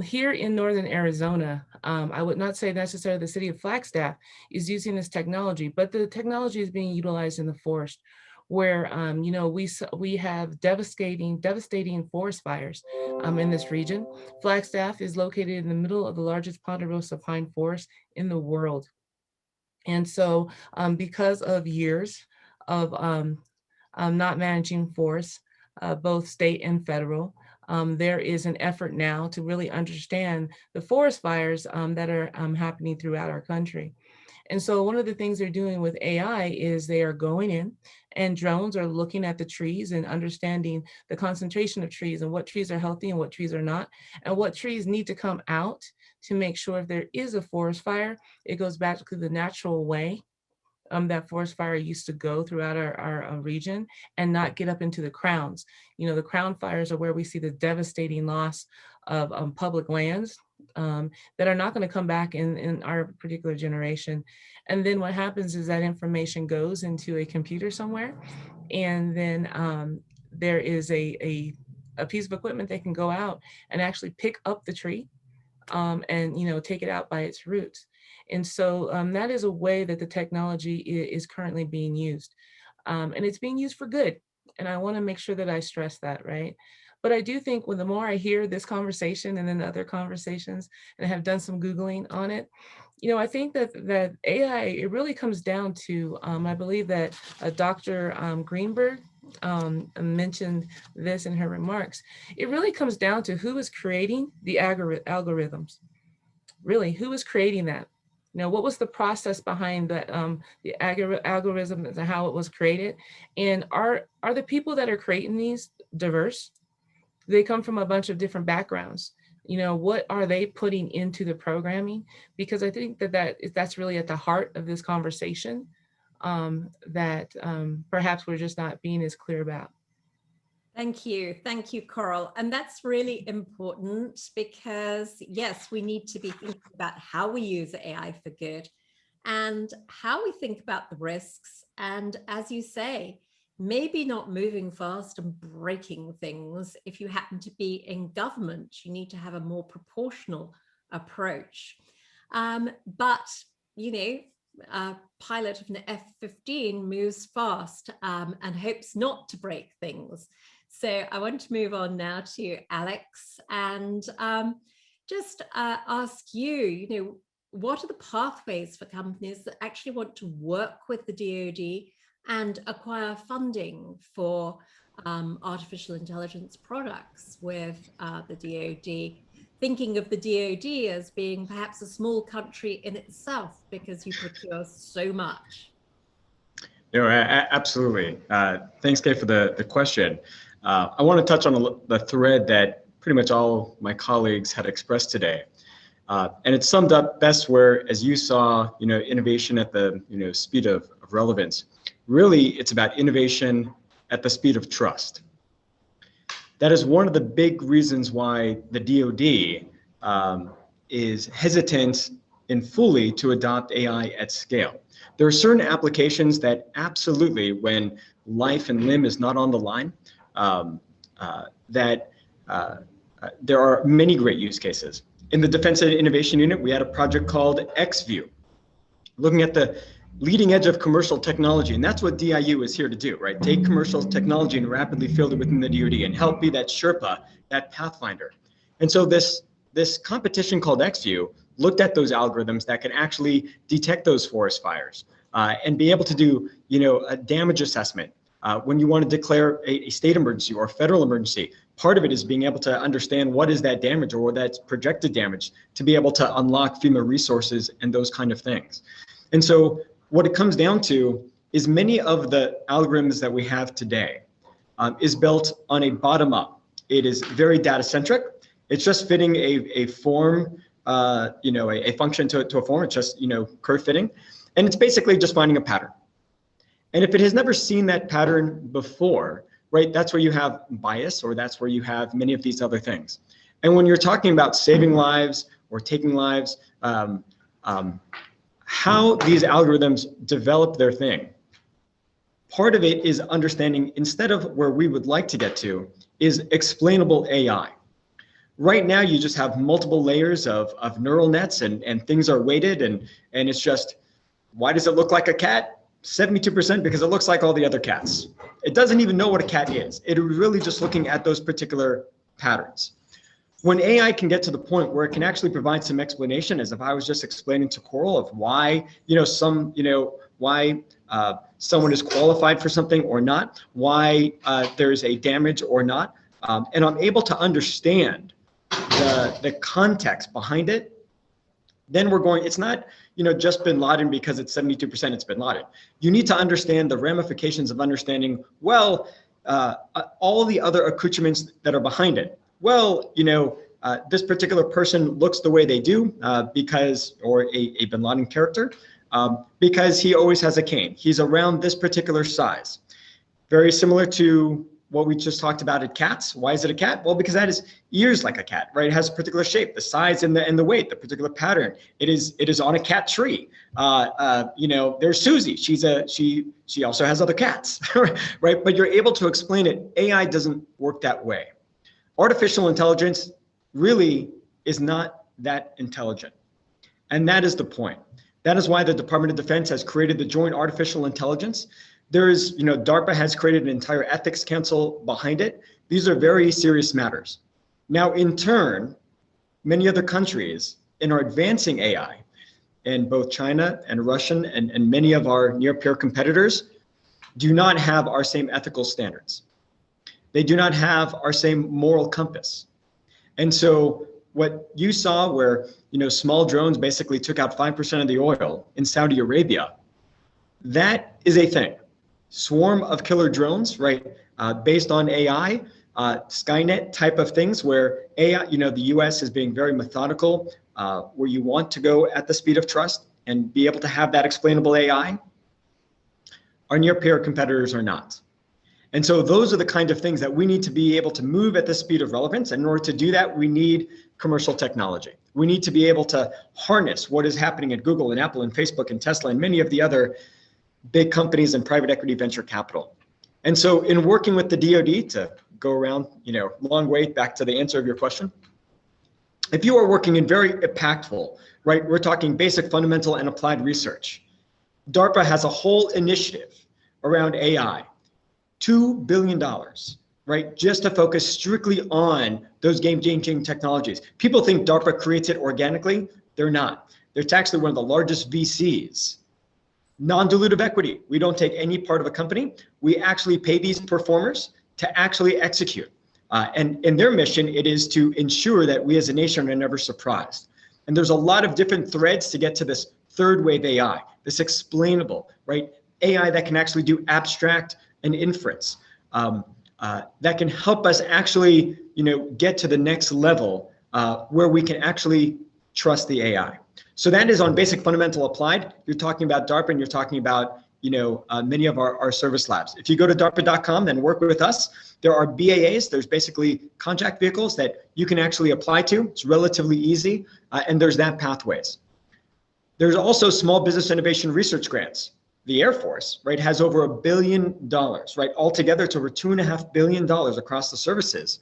Here in Northern Arizona, I would not say necessarily the city of Flagstaff is using this technology, but the technology is being utilized in the forest where, we have devastating forest fires in this region. Flagstaff is located in the middle of the largest ponderosa pine forest in the world. And so because of years of not managing forests, both state and federal, there is an effort now to really understand the forest fires that are happening throughout our country. And so one of the things they're doing with AI is they are going in and drones are looking at the trees and understanding the concentration of trees and what trees are healthy and what trees are not, and what trees need to come out to make sure if there is a forest fire, it goes back to the natural way that forest fire used to go throughout our region and not get up into the crowns. The crown fires are where we see the devastating loss of public lands that are not going to come back in our particular generation. And then what happens is that information goes into a computer somewhere, and then there is a piece of equipment that can go out and actually pick up the tree and take it out by its roots. And so that is a way that the technology is currently being used. And it's being used for good. And I want to make sure that I stress that, right? But I do think when the more I hear this conversation and then other conversations, and I have done some Googling on it, I think that AI, it really comes down to, I believe that Dr. Greenberg mentioned this in her remarks. It really comes down to who is creating the algorithms. really, who is creating that? You know, what was the process behind that, the algorithm and how it was created? And are the people that are creating these diverse? They come from a bunch of different backgrounds. You know, what are they putting into the programming? Because I think that's really at the heart of this conversation, that perhaps we're just not being as clear about. Thank you, Coral. And that's really important because yes, we need to be thinking about how we use AI for good and how we think about the risks. And as you say, maybe not moving fast and breaking things. If you happen to be in government, you need to have a more proportional approach. But, you know, a pilot of an F-15 moves fast and hopes not to break things. So I want to move on now to Alex and just ask you, you know, what are the pathways for companies that actually want to work with the DoD and acquire funding for artificial intelligence products with the DoD, thinking of the DoD as being perhaps a small country in itself because you procure so much? No, absolutely. Thanks, Kay, for the question. I want to touch on the thread that pretty much all my colleagues had expressed today. And it's summed up best where, as you saw, you know, innovation at the, you know, speed of relevance. Really, it's about innovation at the speed of trust. That is one of the big reasons why the DoD is hesitant in fully to adopt AI at scale. There are certain applications that absolutely, when life and limb is not on the line, there are many great use cases. In the Defense Innovation Unit, we had a project called XView, looking at the leading edge of commercial technology. And that's what DIU is here to do, right? Take commercial technology and rapidly field it within the DoD and help be that Sherpa, that pathfinder. And so this competition called XView looked at those algorithms that can actually detect those forest fires and be able to do, you know, a damage assessment. When you want to declare a state emergency or a federal emergency, part of it is being able to understand what is that damage or that's projected damage to be able to unlock FEMA resources and those kind of things. And so what it comes down to is many of the algorithms that we have today is built on a bottom up. It is very data centric. It's just fitting a form, you know, a function to a form. It's just, you know, curve fitting. And it's basically just finding a pattern. And if it has never seen that pattern before, right, that's where you have bias, or that's where you have many of these other things. And when you're talking about saving lives or taking lives, how these algorithms develop their thing, part of it is understanding, instead of where we would like to get to, is explainable AI. Right now, you just have multiple layers of neural nets and things are weighted and it's just, why does it look like a cat? 72% because it looks like all the other cats. It doesn't even know what a cat is. It is really just looking at those particular patterns. When AI can get to the point where it can actually provide some explanation, as if I was just explaining to Coral of why, you know, why someone is qualified for something or not, why there's a damage or not, and I'm able to understand the context behind it, then we're going, it's not, you know, just bin Laden because it's 72% it's bin Laden. You need to understand the ramifications of understanding, well, all the other accoutrements that are behind it. Well, you know, this particular person looks the way they do because, or a bin Laden character, because he always has a cane. He's around this particular size. Very similar to what we just talked about at cats. Why is it a cat? Well, because that is ears like a cat, right? It has a particular shape, the size and the weight, the particular pattern. It is on a cat tree. You know, there's Susie. She also has other cats, right? But you're able to explain it. AI doesn't work that way. Artificial intelligence really is not that intelligent. And that is the point. That is why the Department of Defense has created the Joint Artificial Intelligence. There is, you know, DARPA has created an entire ethics council behind it. These are very serious matters. Now, in turn, many other countries are advancing AI, and both China and Russian and many of our near-peer competitors do not have our same ethical standards. They do not have our same moral compass. And so what you saw where, small drones basically took out 5% of the oil in Saudi Arabia, that is a thing. Swarm of killer drones, right? Based on AI, Skynet type of things where AI, the US is being very methodical, where you want to go at the speed of trust and be able to have that explainable AI. Our near peer competitors are not. And so those are the kind of things that we need to be able to move at the speed of relevance. And in order to do that, we need commercial technology. We need to be able to harness what is happening at Google and Apple and Facebook and Tesla and many of the other big companies and private equity venture capital. And so in working with the DoD, to go around, long way back to the answer of your question, if you are working in very impactful, right, we're talking basic, fundamental, and applied research. DARPA has a whole initiative around AI, $2 billion, right, just to focus strictly on those game-changing technologies. People think DARPA creates it organically. They're not. They're actually one of the largest VCs. Non-dilutive equity. We don't take any part of a company. We actually pay these performers to actually execute. And in their mission, it is to ensure that we as a nation are never surprised. And there's a lot of different threads to get to this third wave AI, this explainable, right? AI that can actually do abstract and inference, that can help us actually, get to the next level where we can actually trust the AI. So that is on basic, fundamental, applied. You're talking about DARPA and you're talking about, many of our service labs. If you go to DARPA.com, then work with us. There are BAAs. There's basically contract vehicles that you can actually apply to. It's relatively easy. And there's that pathways. There's also small business innovation research grants. The Air Force, right, has over $1 billion, right? Altogether, it's over $2.5 billion across the services.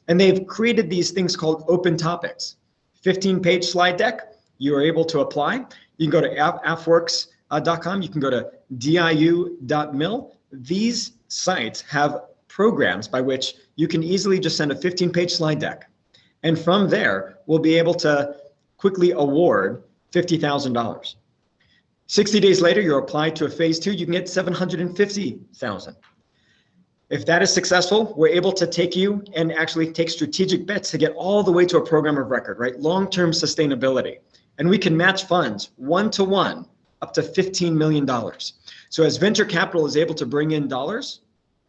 And they've created these things called open topics. 15-page slide deck, you are able to apply. You can go to affworks.com. You can go to diu.mil. These sites have programs by which you can easily just send a 15-page slide deck. And from there, we'll be able to quickly award $50,000. 60 days later, you're applied to a phase 2, you can get $750,000. If that is successful, we're able to take you and actually take strategic bets to get all the way to a program of record, right? Long-term sustainability. And we can match funds 1-to-1 up to $15 million. So as venture capital is able to bring in dollars,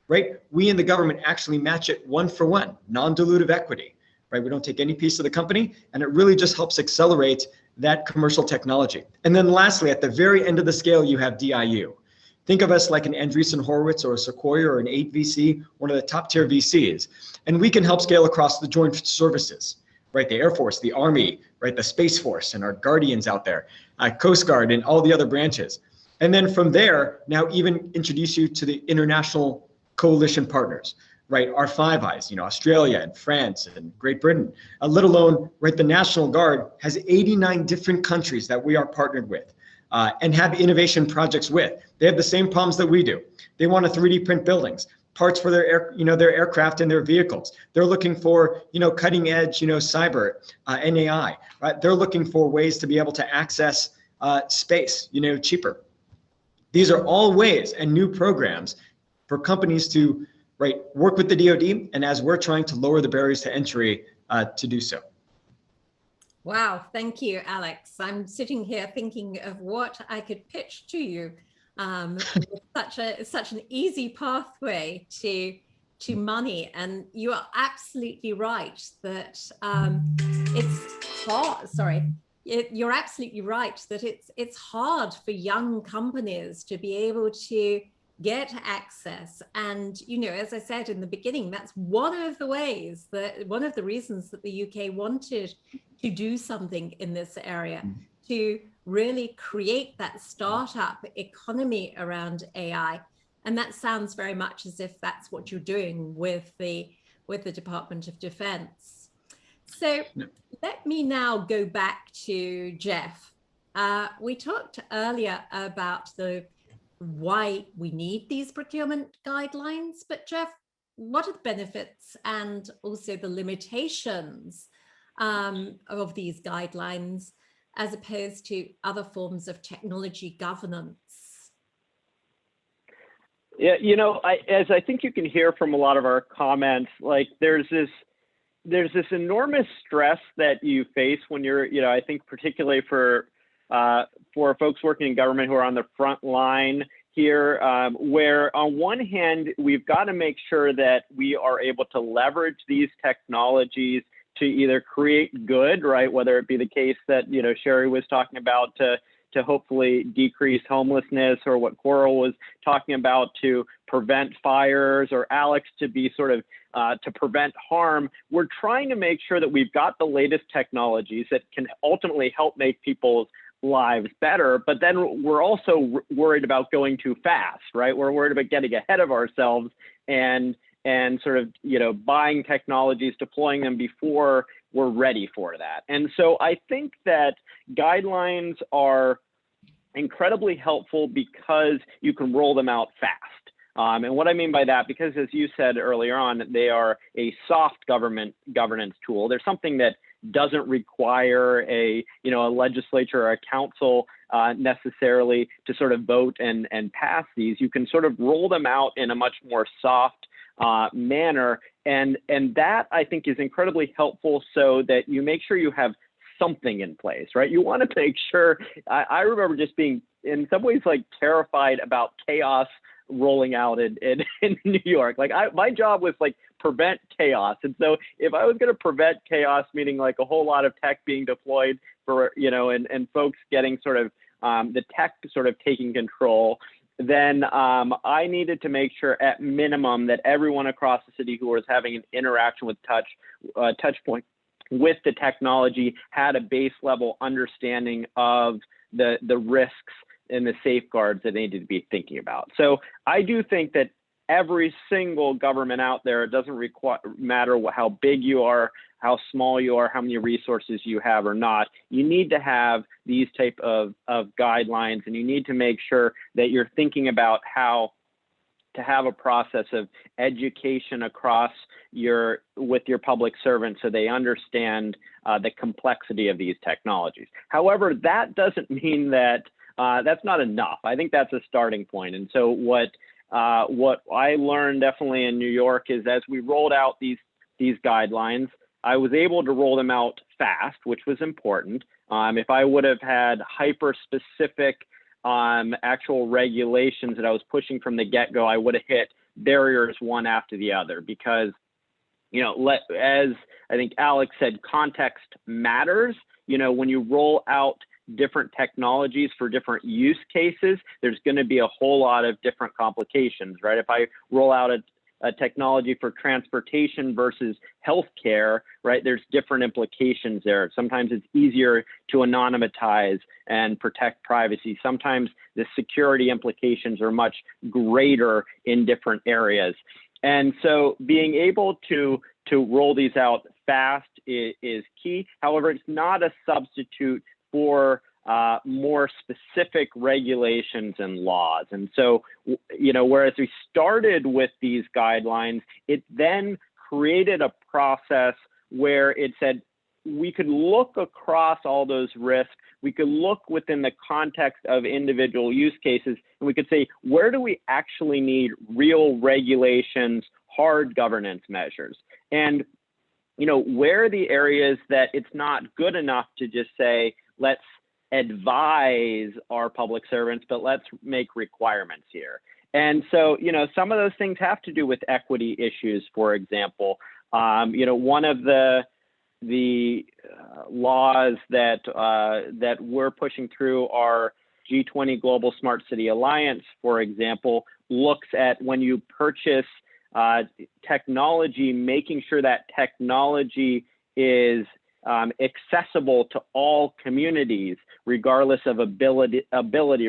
right? We in the government actually match it 1-for-1, non-dilutive equity, right? We don't take any piece of the company, and it really just helps accelerate that commercial technology. And then lastly, at the very end of the scale, you have DIU. Think of us like an Andreessen Horowitz or a Sequoia or an 8VC, one of the top tier VCs. And we can help scale across the joint services, right? The Air Force, the Army, right? The Space Force and our Guardians out there, Coast Guard and all the other branches. And then from there, now even introduce you to the international coalition partners, right? Our Five Eyes, Australia and France and Great Britain, let alone, right, the National Guard has 89 different countries that we are partnered with and have innovation projects with. They have the same problems that we do. They want to 3D print buildings, parts for their aircraft and their vehicles. They're looking for, cutting edge, cyber and AI, right? They're looking for ways to be able to access space, cheaper. These are all ways and new programs for companies to, right, work with the DoD, and as we're trying to lower the barriers to entry to do so. Wow, thank you, Alex. I'm sitting here thinking of what I could pitch to you. Such an easy pathway to money, and you are absolutely right that it's hard. You're absolutely right that it's hard for young companies to be able to get access. And, as I said in the beginning, that's one of the reasons that the UK wanted to do something in this area, to really create that startup economy around AI. And that sounds very much as if that's what you're doing with the Department of Defense. So let me now go back to Jeff. We talked earlier about why we need these procurement guidelines, but Jeff, what are the benefits and also the limitations of these guidelines as opposed to other forms of technology governance? Yeah, as I think you can hear from a lot of our comments, like there's this this enormous stress that you face when you're, I think particularly for folks working in government who are on the front line here, where on one hand, we've got to make sure that we are able to leverage these technologies to either create good, right? Whether it be the case that, Sherri was talking about to hopefully decrease homelessness, or what Coral was talking about to prevent fires, or Alex to be sort of to prevent harm. We're trying to make sure that we've got the latest technologies that can ultimately help make people's lives better, but then we're also worried about going too fast, right? We're worried about getting ahead of ourselves and sort of, buying technologies, deploying them before we're ready for that. And so I think that guidelines are incredibly helpful because you can roll them out fast. And what I mean by that, because as you said earlier on, they are a soft governance tool. They're something that doesn't require a legislature or a council necessarily to sort of vote and pass these. You can sort of roll them out in a much more soft manner. And that I think is incredibly helpful, so that you make sure you have something in place, right? You want to make sure, I remember just being in some ways like terrified about chaos rolling out in New York. Like my job was like prevent chaos. And so if I was going to prevent chaos, meaning like a whole lot of tech being deployed for, and folks getting sort of the tech sort of taking control, then I needed to make sure at minimum that everyone across the city who was having an interaction with touch point with the technology had a base level understanding of the risks and the safeguards that they needed to be thinking about. So I do think that every single government out there, it doesn't matter how big you are, how small you are, how many resources you have or not, you need to have these type of guidelines, and you need to make sure that you're thinking about how to have a process of education across with your public servants so they understand the complexity of these technologies. However, that doesn't mean that that's not enough. I think that's a starting point. And so what I learned definitely in New York is as we rolled out these guidelines, I was able to roll them out fast, which was important. If I would have had hyper-specific actual regulations that I was pushing from the get-go, I would have hit barriers one after the other because, as I think Alex said, context matters. When you roll out different technologies for different use cases, there's going to be a whole lot of different complications, right? If I roll out a technology for transportation versus healthcare, right, there's different implications there. Sometimes it's easier to anonymize and protect privacy. Sometimes the security implications are much greater in different areas. And so being able to roll these out fast is key. However, it's not a substitute for more specific regulations and laws. And so, whereas we started with these guidelines, it then created a process where it said we could look across all those risks. We could look within the context of individual use cases, and we could say, where do we actually need real regulations, hard governance measures? And, where are the areas that it's not good enough to just say, let's advise our public servants, but let's make requirements here. And so, some of those things have to do with equity issues, for example. One of the laws that we're pushing through our G20 Global Smart City Alliance, for example, looks at when you purchase technology, making sure that technology is accessible to all communities, regardless of ability,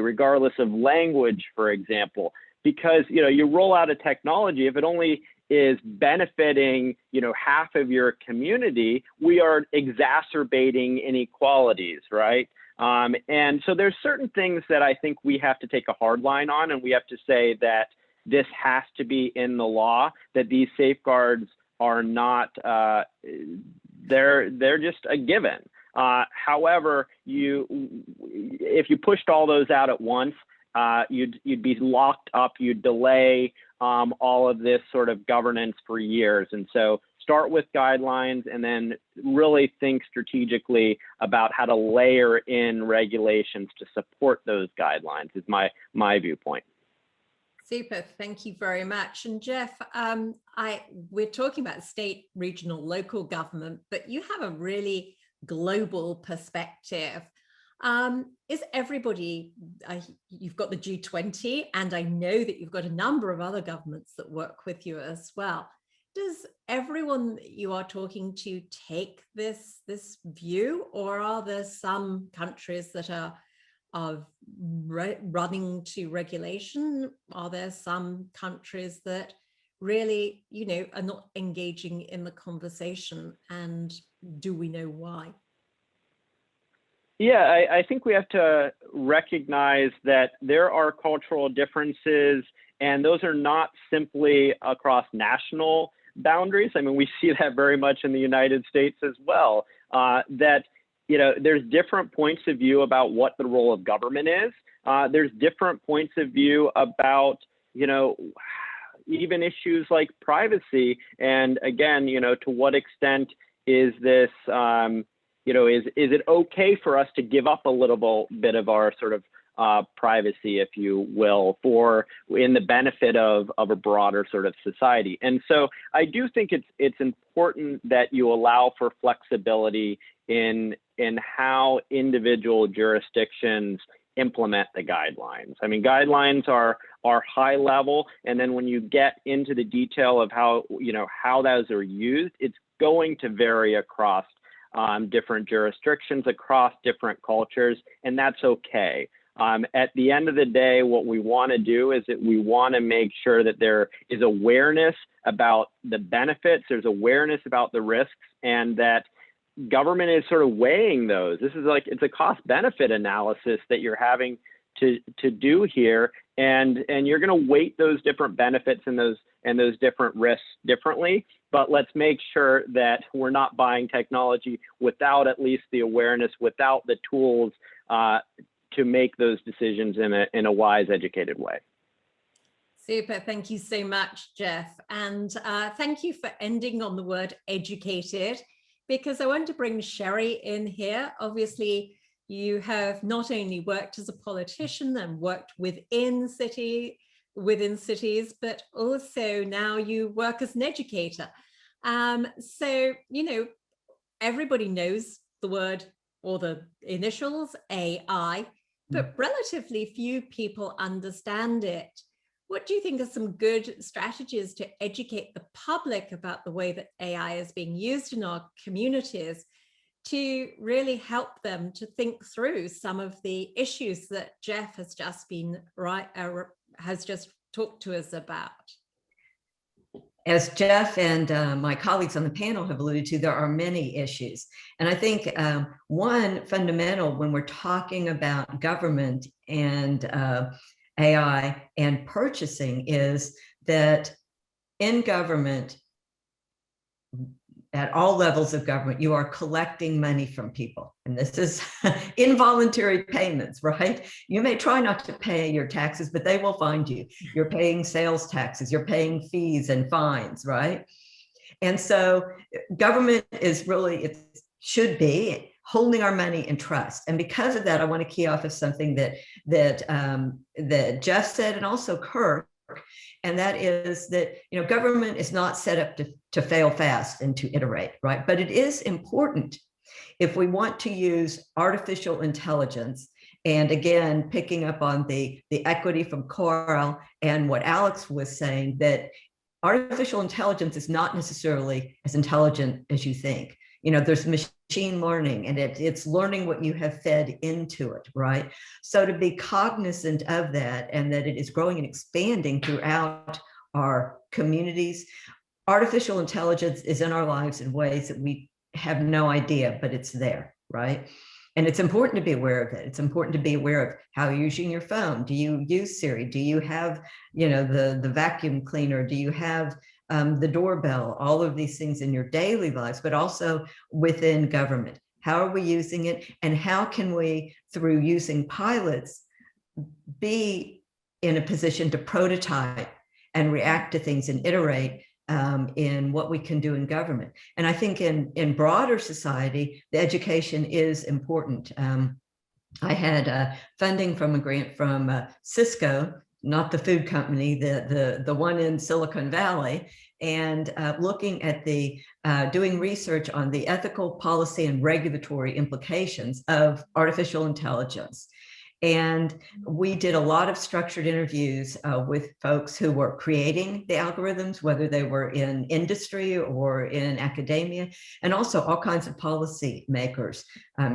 regardless of language, for example. Because you roll out a technology, if it only is benefiting half of your community, we are exacerbating inequalities, right? And so there's certain things that I think we have to take a hard line on, and we have to say that this has to be in the law, that these safeguards are not they're just a given. However, if you pushed all those out at once, you'd be locked up, you'd delay all of this sort of governance for years. And so start with guidelines and then really think strategically about how to layer in regulations to support those guidelines is my viewpoint. Super, thank you very much. And Jeff, we're talking about state, regional, local government, but you have a really global perspective. Is everybody, you've got the G20, and I know that you've got a number of other governments that work with you as well. Does everyone that you are talking to take this view, or are there some countries that are running to regulation? Are there some countries that really, are not engaging in the conversation, and do we know why? Yeah, I think we have to recognize that there are cultural differences, and those are not simply across national boundaries. I mean, we see that very much in the United States as well, that there's different points of view about what the role of government is. There's different points of view about, even issues like privacy. And again, to what extent is this, is it okay for us to give up a little bit of our sort of privacy, if you will, in the benefit of a broader sort of society? And so I do think it's important that you allow for flexibility in how individual jurisdictions implement the guidelines. I mean, guidelines are high level, and then when you get into the detail of how those are used, it's going to vary across different jurisdictions, across different cultures, and that's okay. At the end of the day, what we want to do is that we want to make sure that there is awareness about the benefits, there's awareness about the risks, and that government is sort of weighing those. This is it's a cost benefit analysis that you're having to do here, and you're going to weight those different benefits and those different risks differently. But let's make sure that we're not buying technology without at least the awareness, without the tools to make those decisions in a wise, educated way. Super, thank you so much, Jeff. And thank you for ending on the word educated, because I want to bring Sherri in here. Obviously, you have not only worked as a politician and worked within cities, but also now you work as an educator. So, everybody knows the word or the initials AI, but relatively few people understand it. What do you think are some good strategies to educate the public about the way that AI is being used in our communities to really help them to think through some of the issues that Jeff has just talked to us about? As Jeff and my colleagues on the panel have alluded to, there are many issues. And I think one fundamental when we're talking about government and AI and purchasing is that in government, at all levels of government, you are collecting money from people. And this is involuntary payments, right? You may try not to pay your taxes, but they will find you. You're paying sales taxes, you're paying fees and fines, right? And so government is really, it should be holding our money in trust. And because of that, I want to key off of something that Jeff said, and also Kirk, and that is that government is not set up to fail fast and to iterate, right? But it is important if we want to use artificial intelligence. And again, picking up on the equity from Coral and what Alex was saying, that artificial intelligence is not necessarily as intelligent as you think. There's machine learning, and it's learning what you have fed into it, right? So to be cognizant of that, and that it is growing and expanding throughout our communities. Artificial intelligence is in our lives in ways that we have no idea, but it's there, right? And it's important to be aware of it. It's important to be aware of how you're using your phone. Do you use Siri? Do you have, the vacuum cleaner? Do you have the doorbell? All of these things in your daily lives, but also within government. How are we using it? And how can we, through using pilots, be in a position to prototype and react to things and iterate in what we can do in government. And I think in broader society, the education is important. I had funding from a grant from Cisco, not the food company, the one in Silicon Valley, and looking at the doing research on the ethical, policy, and regulatory implications of artificial intelligence. And we did a lot of structured interviews with folks who were creating the algorithms, whether they were in industry or in academia, and also all kinds of policy makers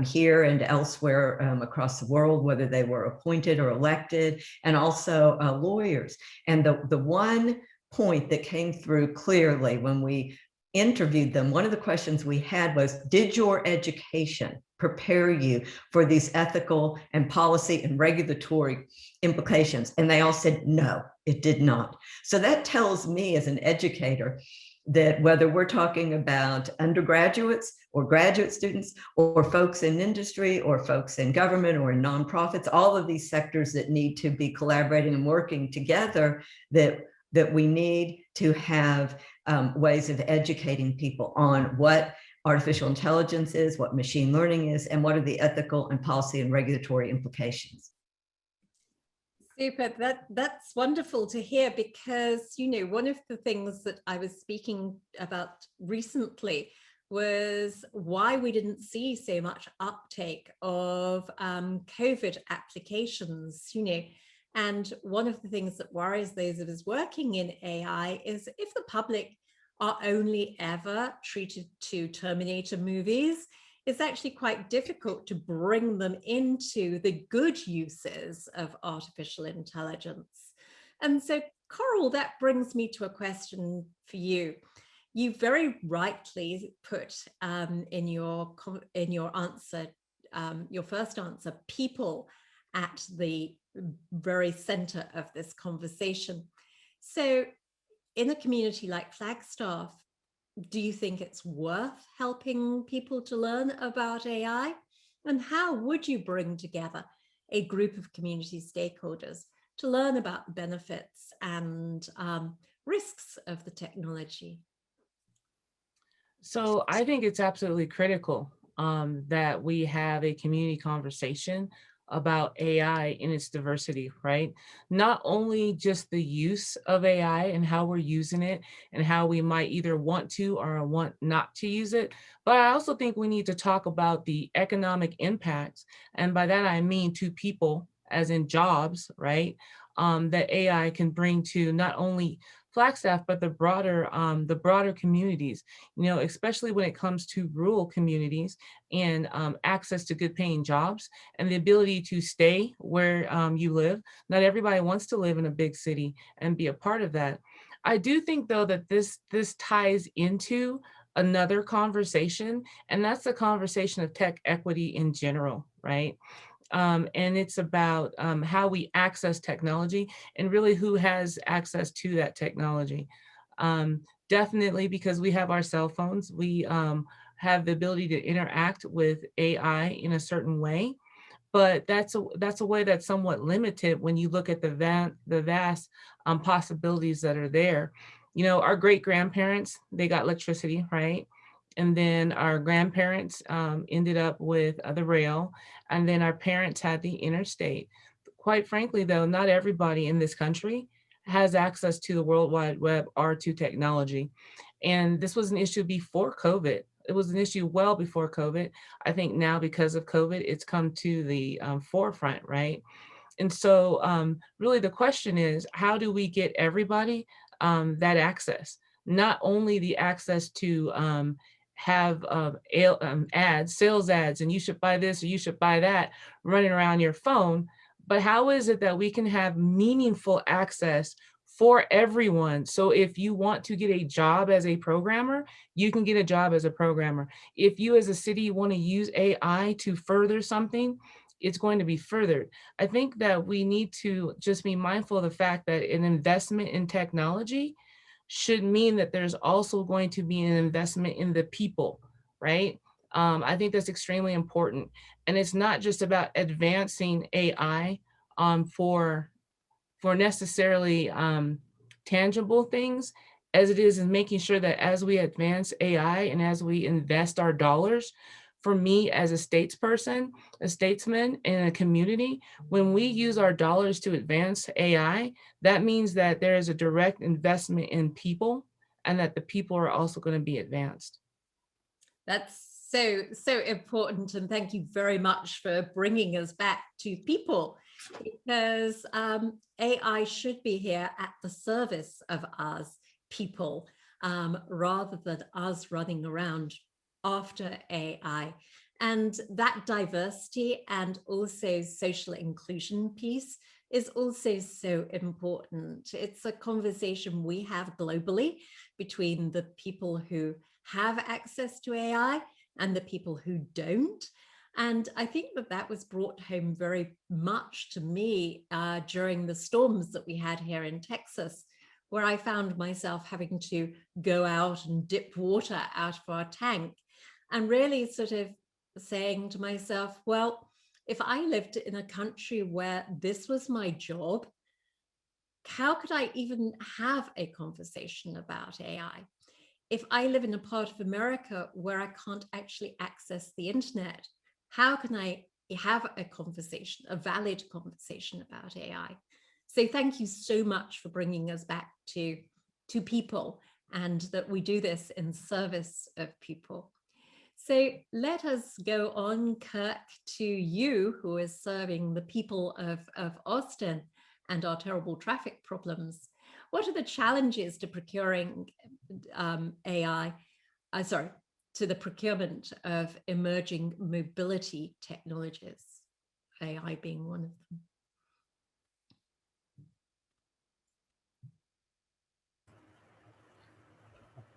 here and elsewhere across the world, whether they were appointed or elected, and also lawyers. And the one point that came through clearly when we interviewed them, one of the questions we had was, did your education prepare you for these ethical and policy and regulatory implications? And they all said, no, it did not. So that tells me as an educator that whether we're talking about undergraduates or graduate students or folks in industry or folks in government or in nonprofits, all of these sectors that need to be collaborating and working together, that we need to have ways of educating people on what artificial intelligence is, what machine learning is, and what are the ethical and policy and regulatory implications. Super, that's wonderful to hear, because, you know, one of the things that I was speaking about recently was why we didn't see so much uptake of COVID applications, you know. And one of the things that worries those of us working in AI is if the public are only ever treated to Terminator movies, it's actually quite difficult to bring them into the good uses of artificial intelligence. And so, Coral, that brings me to a question for you. You very rightly put in your answer, your first answer, people at the very center of this conversation. So in a community like Flagstaff, do you think it's worth helping people to learn about AI? And how would you bring together a group of community stakeholders to learn about the benefits and risks of the technology? So I think it's absolutely critical that we have a community conversation about AI in its diversity, right? Not only just the use of AI and how we're using it and how we might either want to or want not to use it, but I also think we need to talk about the economic impacts. And by that, I mean to people, as in jobs, right? That AI can bring to not only Flagstaff, but the broader communities, you know, especially when it comes to rural communities and access to good paying jobs and the ability to stay where you live. Not everybody wants to live in a big city and be a part of that. I do think, though, that this ties into another conversation, and that's the conversation of tech equity in general, right? And it's about how we access technology and really who has access to that technology. Definitely, because we have our cell phones, we have the ability to interact with AI in a certain way, but that's a way that's somewhat limited when you look at the vast possibilities that are there. You know, our great grandparents, they got electricity, right? And then our grandparents ended up with the rail, and then our parents had the interstate. Quite frankly, though, not everybody in this country has access to the World Wide Web or to technology. And this was an issue before COVID. It was an issue well before COVID. I think now because of COVID, it's come to the forefront, right? And so really the question is, how do we get everybody that access? Not only the access to have ads, sales ads, and you should buy this or you should buy that running around your phone, but how is it that we can have meaningful access for everyone? So if you want to get a job as a programmer, you can get a job as a programmer. If you as a city want to use AI to further something, it's going to be furthered. I think that we need to just be mindful of the fact that an investment in technology should mean that there's also going to be an investment in the people, right? I think that's extremely important. And it's not just about advancing AI for necessarily tangible things. as it is in making sure that as we advance AI and as we invest our dollars, for me as a statesperson, a statesman in a community, when we use our dollars to advance AI, that means that there is a direct investment in people and that the people are also going to be advanced. That's so important. And thank you very much for bringing us back to people, because AI should be here at the service of us people, rather than us running around after AI. And that diversity and also social inclusion piece is also so important. It's a conversation we have globally between the people who have access to AI and the people who don't. And I think that that was brought home very much to me during the storms that we had here in Texas, where I found myself having to go out and dip water out of our tank and really sort of saying to myself, well, if I lived in a country where this was my job, how could I even have a conversation about AI? If I live in a part of America where I can't actually access the internet, how can I have a conversation, a valid conversation about AI? So thank you so much for bringing us back to people, and that we do this in service of people. So let us go on, Kirk, to you, who is serving the people of Austin and our terrible traffic problems. What are the challenges to procuring to the procurement of emerging mobility technologies, AI being one of them?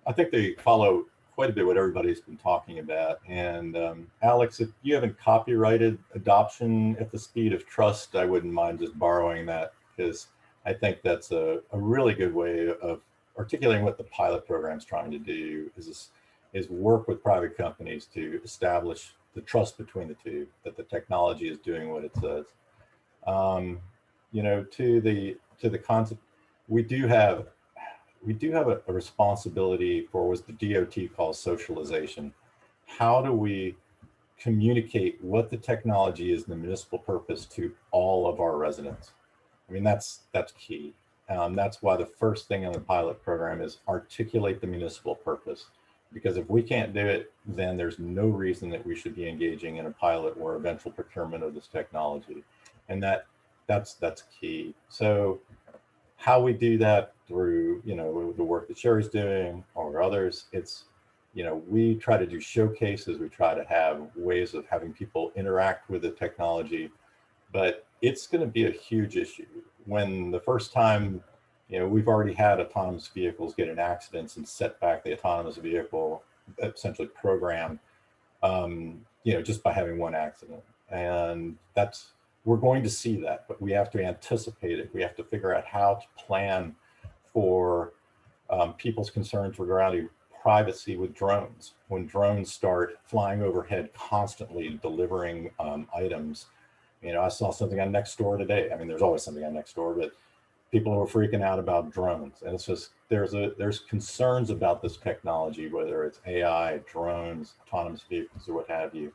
I think they follow quite a bit what everybody's been talking about. And Alex, if you haven't copyrighted adoption at the speed of trust, I wouldn't mind just borrowing that, because I think that's a really good way of articulating what the pilot program is trying to do, is work with private companies to establish the trust between the two, that the technology is doing what it says. You know, to the concept, we do have a responsibility for what the DOT calls socialization. How do we communicate what the technology is and the municipal purpose to all of our residents? I mean, that's key. That's why the first thing in the pilot program is articulate the municipal purpose. Because if we can't do it, then there's no reason that we should be engaging in a pilot or eventual procurement of this technology. And that's key. So how we do that through, you know, the work that Sherri's doing or others, it's, you know, we try to do showcases, we try to have ways of having people interact with the technology, but it's going to be a huge issue. When the first time, you know, we've already had autonomous vehicles get in accidents and set back the autonomous vehicle, essentially program, you know, just by having one accident. And we're going to see that, but we have to anticipate it. We have to figure out how to plan for people's concerns regarding privacy with drones. When drones start flying overhead constantly, delivering items, you know, I saw something on Nextdoor today. I mean, there's always something on Nextdoor, but people are freaking out about drones. And it's just, there's concerns about this technology, whether it's AI, drones, autonomous vehicles, or what have you.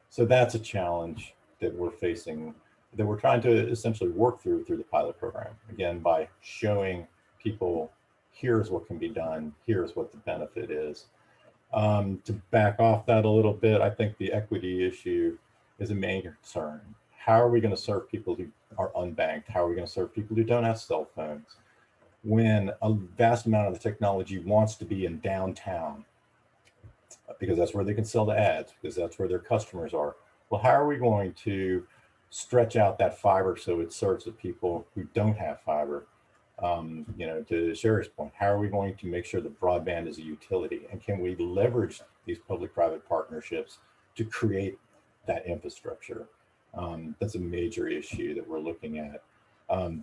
So that's a challenge that we're facing, that we're trying to essentially work through the pilot program, again, by showing people, here's what can be done, here's what the benefit is. To back off that a little bit, I think the equity issue is a main concern. How are we going to serve people who are unbanked? How are we going to serve people who don't have cell phones? When a vast amount of the technology wants to be in downtown, because that's where they can sell the ads, because that's where their customers are. Well, how are we going to stretch out that fiber so it serves the people who don't have fiber? You know, to Sherri's point, how are we going to make sure that broadband is a utility? And can we leverage these public-private partnerships to create that infrastructure? That's a major issue that we're looking at.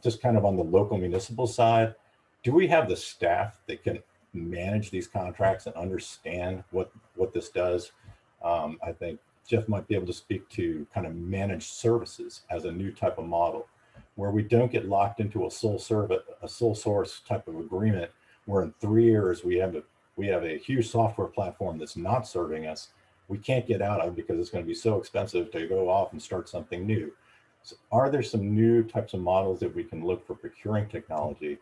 Just kind of on the local municipal side, do we have the staff that can manage these contracts and understand what this does? I think Jeff might be able to speak to kind of managed services as a new type of model, where we don't get locked into a sole source type of agreement where in 3 years we have a huge software platform that's not serving us, we can't get out of because it's going to be so expensive to go off and start something new. So are there some new types of models that we can look for procuring technology?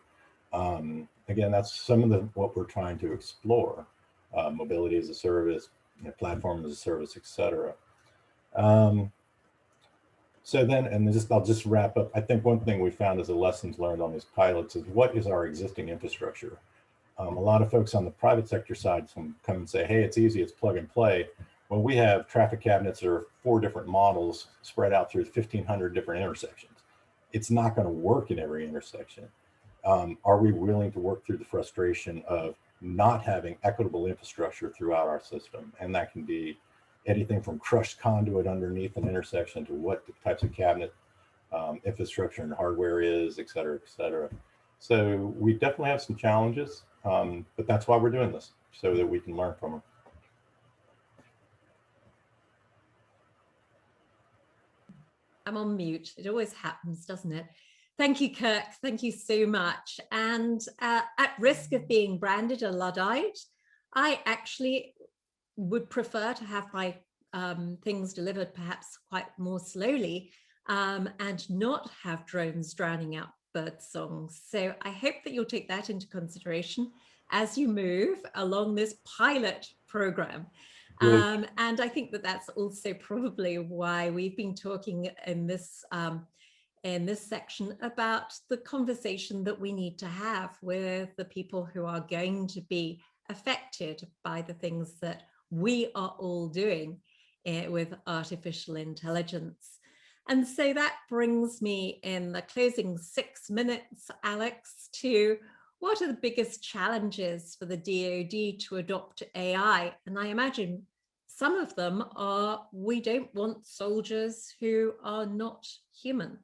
Again, that's some of what we're trying to explore. Mobility as a service, platform as a service, etc. So then, and I'll just wrap up. I think one thing we found as the lessons learned on these pilots is what is our existing infrastructure? A lot of folks on the private sector side come and say, hey, it's easy, it's plug and play. Well, we have traffic cabinets that are 4 different models spread out through 1,500 different intersections. It's not going to work in every intersection. Are we willing to work through the frustration of not having equitable infrastructure throughout our system? And that can be anything from crushed conduit underneath an intersection to what the types of cabinet infrastructure and hardware is, et cetera, et cetera. So we definitely have some challenges, but that's why we're doing this, so that we can learn from them. I'm on mute. It always happens, doesn't it? Thank you, Kirk. Thank you so much. And at risk of being branded a Luddite, I actually would prefer to have my things delivered perhaps quite more slowly and not have drones drowning out bird songs. So I hope that you'll take that into consideration as you move along this pilot program. And I think that that's also probably why we've been talking in this section about the conversation that we need to have with the people who are going to be affected by the things that we are all doing with artificial intelligence. And so that brings me in the closing 6 minutes, Alex, to what are the biggest challenges for the DoD to adopt AI? And I imagine some of them are, we don't want soldiers who are not human.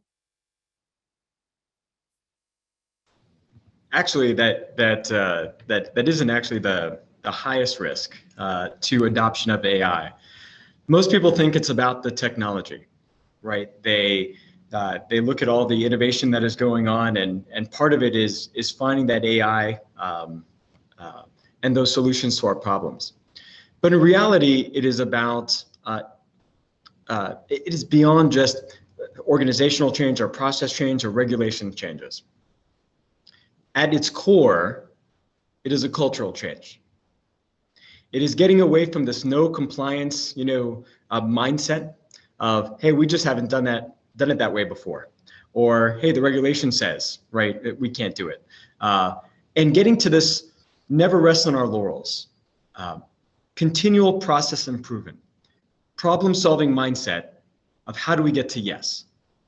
Actually, that isn't actually the highest risk to adoption of AI. Most people think it's about the technology, right? They look at all the innovation that is going on, and part of it is finding that AI and those solutions to our problems. But in reality, it is about it is beyond just organizational change or process change or regulation changes. At its core, it is a cultural change. It is getting away from this no compliance, mindset of, hey, we just haven't done it that way before, or hey, the regulation says, right, we can't do it, and getting to this never rest on our laurels, continual process improvement, problem-solving mindset of how do we get to yes,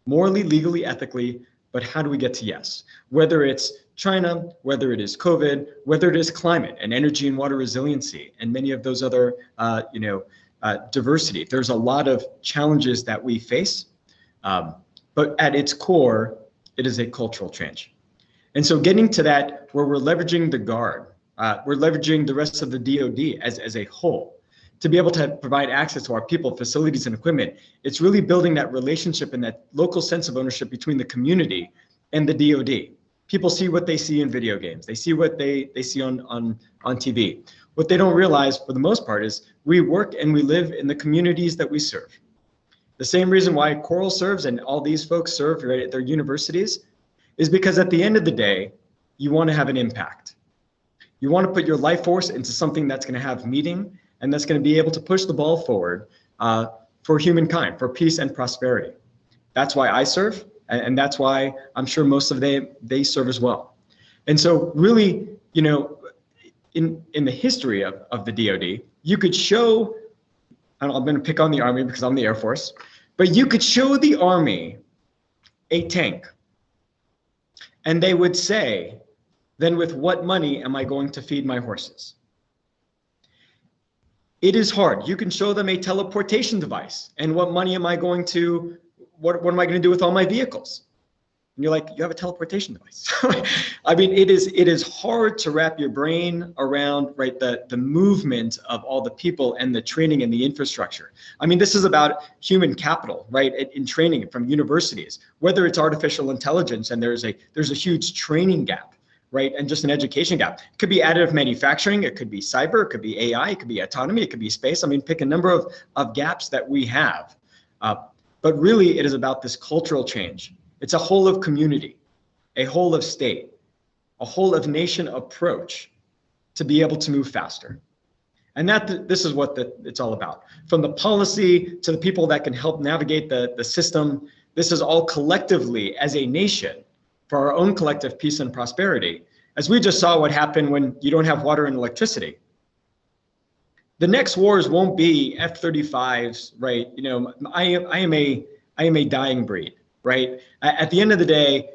morally, legally, ethically, but how do we get to yes? Whether it's China, whether it is COVID, whether it is climate and energy and water resiliency, and many of those other, diversity. There's a lot of challenges that we face, but at its core, it is a cultural change. And so getting to that where we're leveraging the Guard, we're leveraging the rest of the DoD as a whole to be able to provide access to our people, facilities, and equipment. It's really building that relationship and that local sense of ownership between the community and the DoD. People see what they see in video games. They see what they see on TV. What they don't realize, for the most part, is we work and we live in the communities that we serve. The same reason why Coral serves and all these folks serve right at their universities is because at the end of the day, you want to have an impact. You want to put your life force into something that's going to have meaning and that's going to be able to push the ball forward for humankind, for peace and prosperity. That's why I serve, and that's why I'm sure most of they serve as well. And so really, in the history of the DoD, you could show, I'm going to pick on the Army because I'm the Air Force, but you could show the Army a tank and they would say, then with what money am I going to feed my horses? It is hard. You can show them a teleportation device and what money am I going to, what am I going to do with all my vehicles? And you're like, you have a teleportation device. I mean, it is hard to wrap your brain around, right, the movement of all the people and the training and the infrastructure. I mean, this is about human capital, right, in training from universities, whether it's artificial intelligence and there's a huge training gap, right? And just an education gap. It could be additive manufacturing, it could be cyber, it could be AI, it could be autonomy, it could be space. I mean, pick a number of gaps that we have. But really, it is about this cultural change. It's a whole of community, a whole of state, a whole of nation approach to be able to move faster. And this is what it's all about. From the policy to the people that can help navigate the system, this is all collectively as a nation for our own collective peace and prosperity. As we just saw what happened when you don't have water and electricity. The next wars won't be F-35s, right? You know, I am a dying breed, right? At the end of the day,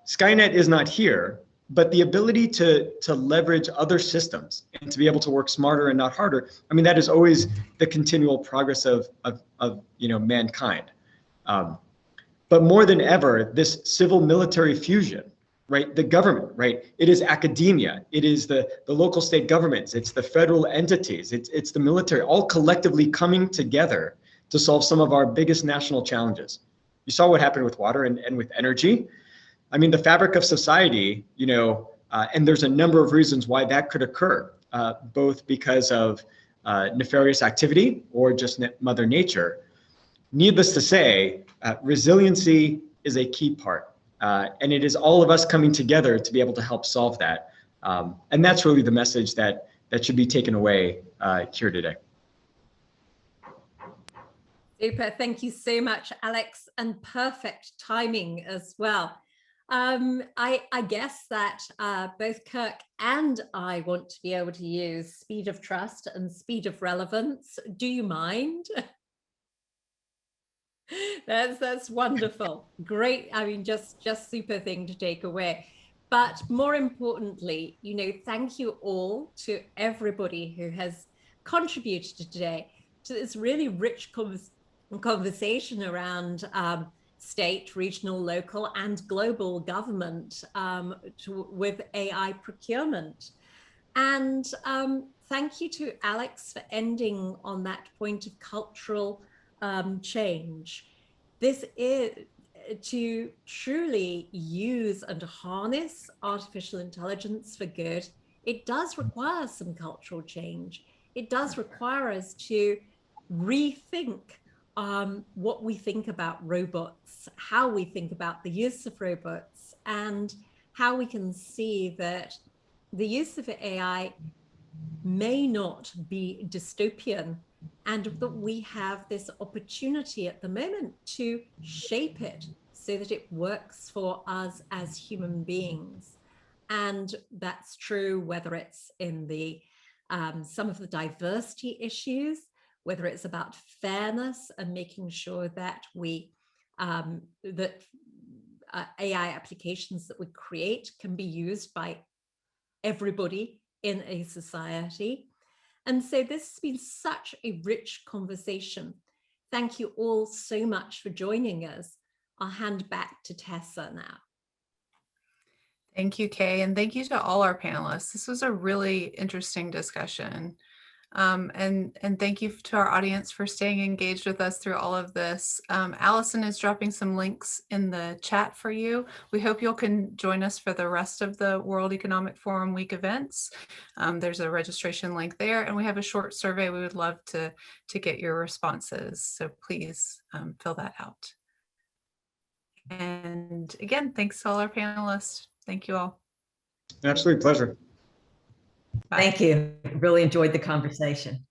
Skynet is not here, but the ability to leverage other systems and to be able to work smarter and not harder. I mean, that is always the continual progress of you know, mankind. But more than ever, this civil military fusion, right? The government, right? It is academia. It is the local state governments. It's the federal entities. It's the military, all collectively coming together to solve some of our biggest national challenges. You saw what happened with water and with energy. I mean, the fabric of society, you know, and there's a number of reasons why that could occur, both because of nefarious activity or just Mother Nature. Needless to say, resiliency is a key part. And it is all of us coming together to be able to help solve that. And that's really the message that should be taken away here today. Super, thank you so much, Alex, and perfect timing as well. I guess that both Kirk and I want to be able to use speed of trust and speed of relevance. Do you mind? That's wonderful. Great. I mean, just super thing to take away. But more importantly, you know, thank you all to everybody who has contributed today to this really rich conversation around state, regional, local, and global government with AI procurement. And thank you to Alex for ending on that point of cultural change. This is to truly use and harness artificial intelligence for good. It does require some cultural change. It does require us to rethink what we think about robots, how we think about the use of robots, and how we can see that the use of AI may not be dystopian, and that we have this opportunity at the moment to shape it so that it works for us as human beings. And that's true whether it's in the some of the diversity issues, whether it's about fairness and making sure that we that AI applications that we create can be used by everybody in a society. And so this has been such a rich conversation. Thank you all so much for joining us. I'll hand back to Tessa now. Thank you, Kay, and thank you to all our panelists. This was a really interesting discussion. And thank you to our audience for staying engaged with us through all of this. Allison is dropping some links in the chat for you. We hope you can join us for the rest of the World Economic Forum Week events. There's a registration link there, and we have a short survey. We would love to get your responses. So please fill that out. And again, thanks to all our panelists. Thank you all. Absolute pleasure. Bye. Thank you. Really enjoyed the conversation.